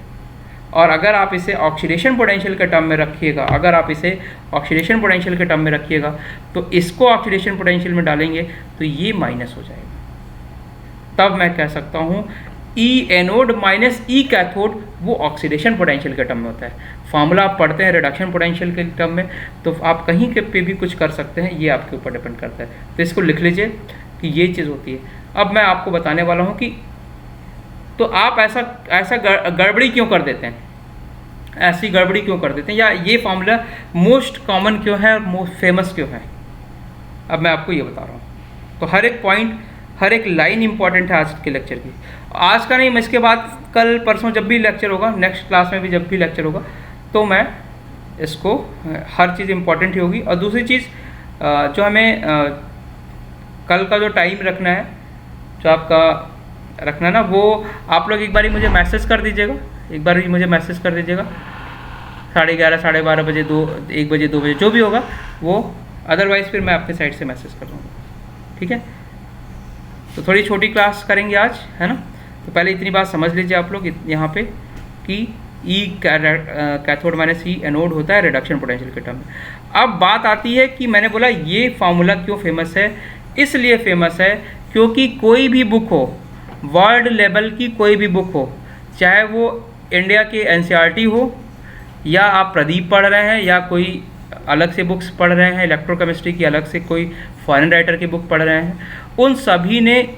और अगर आप इसे ऑक्सीडेशन पोटेंशियल के टर्म में रखिएगा, अगर आप इसे ऑक्सीडेशन पोटेंशियल के टर्म में रखिएगा, तो इसको ऑक्सीडेशन पोटेंशियल में डालेंगे तो ये माइनस हो जाएगा। तब मैं कह सकता हूँ ई एनोड माइनस ई कैथोड वो ऑक्सीडेशन पोटेंशियल के टर्म में होता है। फार्मूला आप पढ़ते हैं रिडक्शन पोटेंशियल के टर्म में, तो आप कहीं के पे भी कुछ कर सकते हैं, ये आपके ऊपर डिपेंड करता है। तो इसको लिख लीजिए कि ये चीज़ होती है। अब मैं आपको बताने वाला हूँ कि तो आप ऐसा गड़बड़ी क्यों कर देते हैं, ऐसी गड़बड़ी क्यों कर देते हैं, या ये फार्मूला मोस्ट कॉमन क्यों है और मोस्ट फेमस क्यों है। अब मैं आपको ये बता रहा हूँ। तो हर एक पॉइंट, हर एक लाइन इंपॉर्टेंट है आज के लेक्चर की। आज का नहीं, मैं इसके बाद कल परसों जब भी लेक्चर होगा, नेक्स्ट क्लास में भी जब भी लेक्चर होगा, तो मैं इसको हर चीज़ इंपॉर्टेंट ही होगी। और दूसरी चीज़ जो हमें कल का जो टाइम रखना है, जो आपका रखना है ना, वो आप लोग एक बार ही मुझे मैसेज कर दीजिएगा, एक बार ही मुझे मैसेज कर दीजिएगा 11:30, 12:30 बजे, 1 बजे, 2 बजे, जो भी होगा वो। अदरवाइज़ फिर मैं अपने साइड से मैसेज कर दूँगा, ठीक है। तो थोड़ी छोटी क्लास करेंगे आज, है ना। तो पहले इतनी बात समझ लीजिए आप लोग यहाँ पे कि ई कैथोड माइनस ई एनोड होता है रिडक्शन पोटेंशियल के टर्म में। अब बात आती है कि मैंने बोला ये फार्मूला क्यों फेमस है। इसलिए फेमस है क्योंकि कोई भी बुक हो, वर्ल्ड लेवल की कोई भी बुक हो, चाहे वो इंडिया के एनसीईआरटी हो, या आप प्रदीप पढ़ रहे हैं, या कोई अलग से बुक्स पढ़ रहे हैं, इलेक्ट्रोकेमिस्ट्री की अलग से कोई फॉरेन राइटर की बुक पढ़ रहे हैं, उन सभी ने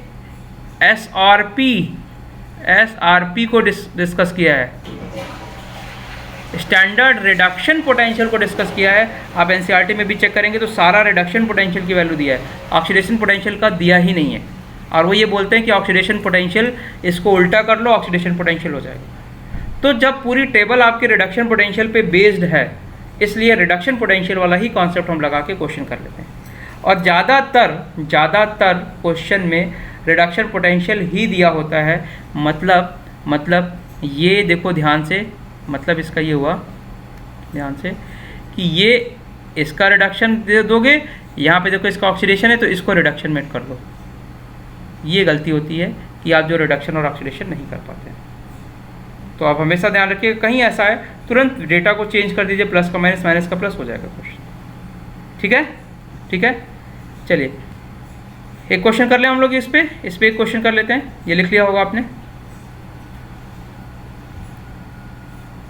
एसआरपी को डिस्कस किया है, स्टैंडर्ड रिडक्शन पोटेंशियल को डिस्कस किया है। आप एनसीईआरटी में भी चेक करेंगे तो सारा रिडक्शन पोटेंशियल की वैल्यू दिया है, ऑक्सीडेशन पोटेंशियल का दिया ही नहीं है। और वो ये बोलते हैं कि ऑक्सीडेशन पोटेंशियल, इसको उल्टा कर लो, ऑक्सीडेशन पोटेंशियल हो जाएगा। तो जब पूरी टेबल आपके रिडक्शन पोटेंशियल पे बेस्ड है, इसलिए रिडक्शन पोटेंशियल वाला ही कॉन्सेप्ट हम लगा के क्वेश्चन कर लेते हैं। और ज़्यादातर क्वेश्चन में रिडक्शन पोटेंशियल ही दिया होता है। मतलब ये देखो ध्यान से, मतलब इसका ये हुआ ध्यान से कि ये इसका रिडक्शन दे दोगे, यहाँ पे देखो इसका ऑक्सीडेशन है तो इसको रिडक्शन में कर दो। ये गलती होती है कि आप जो रिडक्शन और ऑक्सीडेशन नहीं कर पाते। तो आप हमेशा ध्यान रखिए, कहीं ऐसा है तुरंत डेटा को चेंज कर दीजिए, प्लस का माइनस, माइनस का प्लस हो जाएगा क्वेश्चन। ठीक है, ठीक है। चलिए एक क्वेश्चन कर लें हम लोग इस पे एक क्वेश्चन कर लेते हैं। ये लिख लिया होगा आपने,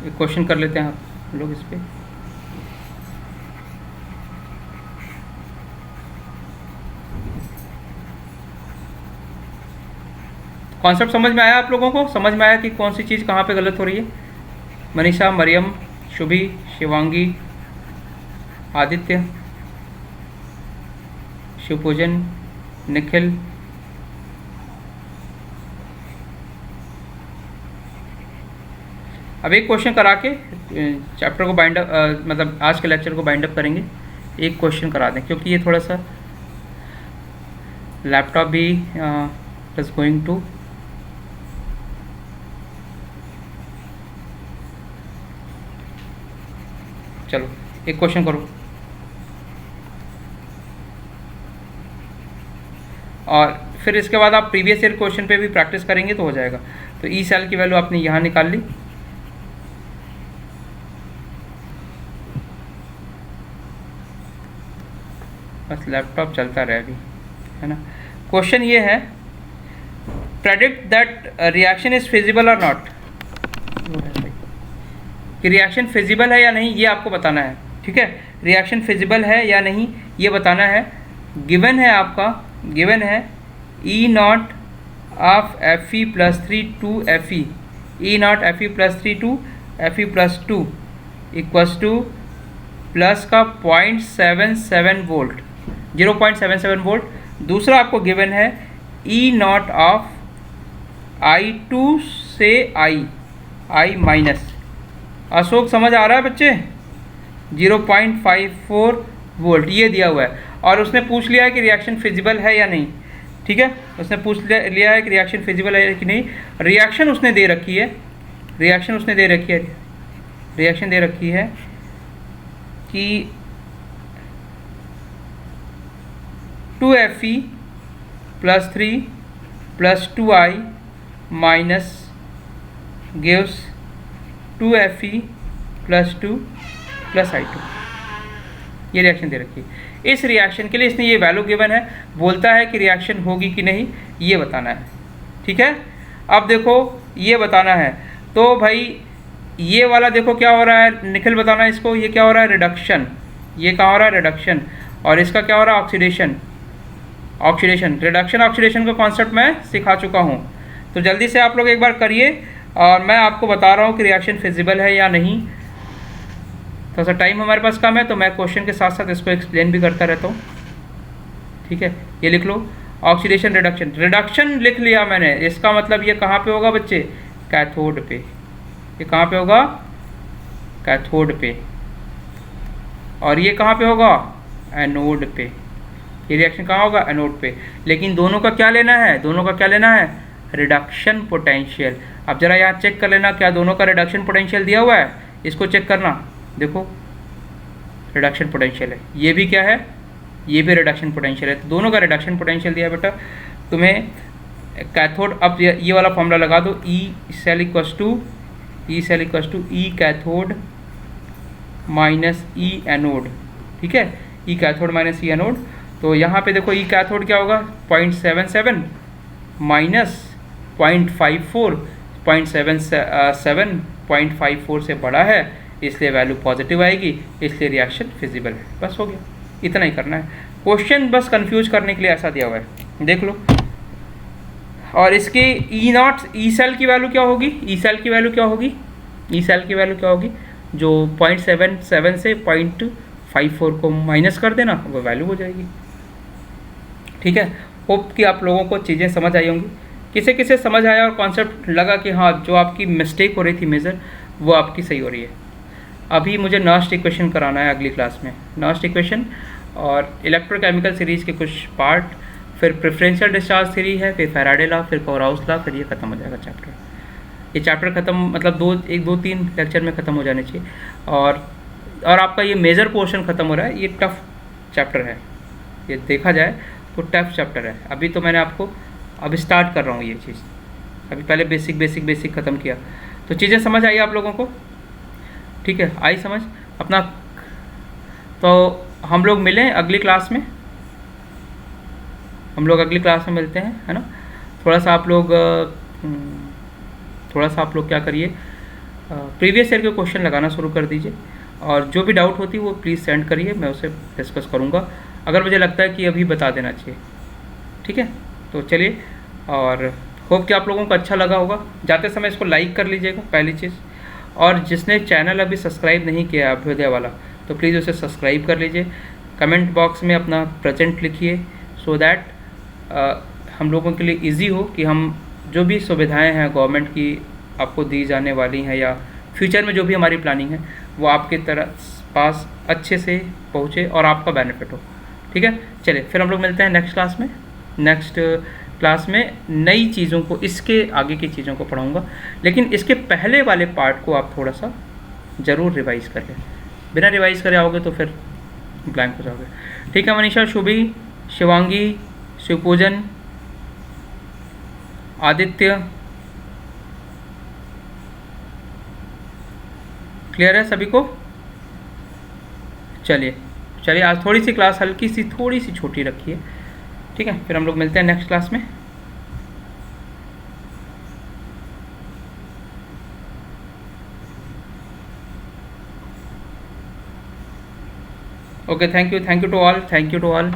एक क्वेश्चन कर लेते हैं हम लोग इस पे। कॉन्सेप्ट समझ में आया आप लोगों को? समझ में आया कि कौन सी चीज़ कहाँ पे गलत हो रही है? मनीषा, मरियम, शुभी, शिवांगी, आदित्य, शिवपूजन, निखिल, अब एक क्वेश्चन करा के चैप्टर को बाइंड अप, मतलब आज के लेक्चर को बाइंड अप करेंगे। एक क्वेश्चन करा दें क्योंकि ये थोड़ा सा लैपटॉप भी इज गोइंग टू, चलो एक क्वेश्चन करो और फिर इसके बाद आप प्रीवियस ईयर क्वेश्चन पे भी प्रैक्टिस करेंगे तो हो जाएगा। तो ई सेल की वैल्यू आपने यहाँ निकाल ली, बस लैपटॉप चलता रहे अभी, है ना। क्वेश्चन ये है, predict that reaction is feasible और नॉट, कि रिएक्शन फिजिबल है या नहीं ये आपको बताना है। ठीक है, रिएक्शन फिजिबल है या नहीं ये बताना है। गिवन है आपका, गिवन है E naught of F E plus 3 to F E naught F E plus 3 to F E plus 2 equals to plus का 0.77 वोल्ट, 0.77 वोल्ट। दूसरा आपको गिवन है ई नॉट ऑफ I2 से I माइनस, अशोक समझ आ रहा है बच्चे, 0.54 वोल्ट ये दिया हुआ है। और उसने पूछ लिया है कि रिएक्शन फिजिबल है या नहीं। ठीक है, उसने पूछ लिया है कि रिएक्शन फिजिबल है कि नहीं। रिएक्शन उसने दे रखी है, रिएक्शन उसने दे रखी है, रिएक्शन दे रखी है कि 2Fe plus 3 plus 2I minus gives 2Fe plus 2 plus I2, ये रिएक्शन दे रखी है। इस रिएक्शन के लिए इसने ये वैल्यू गिवन है, बोलता है कि रिएक्शन होगी कि नहीं ये बताना है। ठीक है, अब देखो ये बताना है तो भाई ये वाला देखो क्या हो रहा है, निखिल बताना है इसको, ये क्या हो रहा है रिडक्शन, ये कहाँ हो रहा है रिडक्शन, और इसका क्या हो रहा है ऑक्सीडेशन, ऑक्सीडेशन। रिडक्शन ऑक्सीडेशन का कॉन्सेप्ट मैं सिखा चुका हूँ, तो जल्दी से आप लोग एक बार करिए और मैं आपको बता रहा हूँ कि रिएक्शन फिजिबल है या नहीं। थोड़ा सा टाइम हमारे पास कम है तो मैं क्वेश्चन के साथ साथ इसको एक्सप्लेन भी करता रहता हूँ। ठीक है, ये लिख लो ऑक्सीडेशन रिडक्शन, रिडक्शन लिख लिया मैंने, इसका मतलब ये कहाँ पे होगा बच्चे, कैथोड पे। ये कहाँ पे होगा, कैथोड पे, और ये कहाँ पे होगा, एनोड पे। ये रिएक्शन कहाँ होगा, एनोड पे। लेकिन दोनों का क्या लेना है, दोनों का क्या लेना है, रिडक्शन पोटेंशियल। अब जरा यहाँ चेक कर लेना क्या दोनों का रिडक्शन पोटेंशियल दिया हुआ है, इसको चेक करना, देखो रिडक्शन पोटेंशियल है, ये भी क्या है, ये भी रिडक्शन पोटेंशियल है। तो दोनों का रिडक्शन पोटेंशियल दिया बेटा तुम्हें कैथोड। अब ये वाला फॉर्मूला लगा दो, E cell equals to E cathode minus E anode. ठीक है, E cathode minus E anode. तो यहाँ पे देखो ई कैथोड क्या होगा, 0.77 माइनस 0.54, 0.77 0.54 से बड़ा है इसलिए वैल्यू पॉजिटिव आएगी, इसलिए रिएक्शन फिजिबल है। बस हो गया, इतना ही करना है। क्वेश्चन बस कंफ्यूज करने के लिए ऐसा दिया हुआ है, देख लो। और इसके ई नॉट, ई सेल की वैल्यू क्या होगी, ई सेल की वैल्यू क्या होगी, ई सेल की वैल्यू क्या होगी, जो 0.77 से 0.54 को माइनस कर देना वो वैल्यू हो जाएगी। ठीक है, होप कि आप लोगों को चीज़ें समझ आई होंगी। किसे किसे समझ आया और कॉन्सेप्ट लगा कि हाँ जो आपकी मिस्टेक हो रही थी मेजर वो आपकी सही हो रही है। अभी मुझे नॉस्ट इक्वेशन कराना है अगली क्लास में, नॉस्ट इक्वेशन और इलेक्ट्रोकेमिकल सीरीज़ के कुछ पार्ट, फिर प्रेफरेंशियल डिस्चार्ज थ्योरी है, फिर फैराडे लॉ, फिर कोराउस लॉ, फिर ये ख़त्म हो जाएगा चैप्टर। ये चैप्टर ख़त्म मतलब 2-3 लेक्चर में ख़त्म हो जाने चाहिए। और और आपका ये मेजर पोर्शन ख़त्म हो रहा है। ये टफ चैप्टर है, ये देखा जाए तो टफ चैप्टर है। अभी तो मैंने आपको अभी स्टार्ट कर रहा हूँ ये चीज़, अभी पहले बेसिक ख़त्म किया। तो चीज़ें समझ आई आप लोगों को? ठीक है, आई समझ अपना। तो हम लोग मिलें अगली क्लास में, हम लोग अगली क्लास में मिलते हैं, है ना। थोड़ा सा आप लोग क्या करिए, प्रीवियस ईयर के क्वेश्चन लगाना शुरू कर दीजिए, और जो भी डाउट होती है वो प्लीज़ सेंड करिए, मैं उसे डिस्कस करूँगा अगर मुझे लगता है कि अभी बता देना चाहिए। ठीक है, तो चलिए, और होप कि आप लोगों को अच्छा लगा होगा। जाते समय इसको लाइक कर लीजिएगा पहली चीज़, और जिसने चैनल अभी सब्सक्राइब नहीं किया अभ्युदय वाला, तो प्लीज़ उसे सब्सक्राइब कर लीजिए। कमेंट बॉक्स में अपना प्रेजेंट लिखिए, सो दैट हम लोगों के लिए इजी हो कि हम जो भी सुविधाएं हैं गवर्नमेंट की आपको दी जाने वाली हैं, या फ्यूचर में जो भी हमारी प्लानिंग है, वो आपके पास अच्छे से पहुँचे और आपका बेनिफिट हो। ठीक है, चलिए फिर हम लोग मिलते हैं नेक्स्ट क्लास में। नेक्स्ट क्लास में नई चीज़ों को, इसके आगे की चीज़ों को पढ़ाऊँगा, लेकिन इसके पहले वाले पार्ट को आप थोड़ा सा ज़रूर रिवाइज़ कर लें। बिना रिवाइज़ करे आओगे तो फिर ब्लैंक हो जाओगे। ठीक है मनीषा, शुभी, शिवांगी, शिवपूजन, आदित्य, क्लियर है सभी को? चलिए आज थोड़ी सी क्लास हल्की सी, थोड़ी सी छोटी रखिए। ठीक है, फिर हम लोग मिलते हैं नेक्स्ट क्लास में। Okay, thank you to all,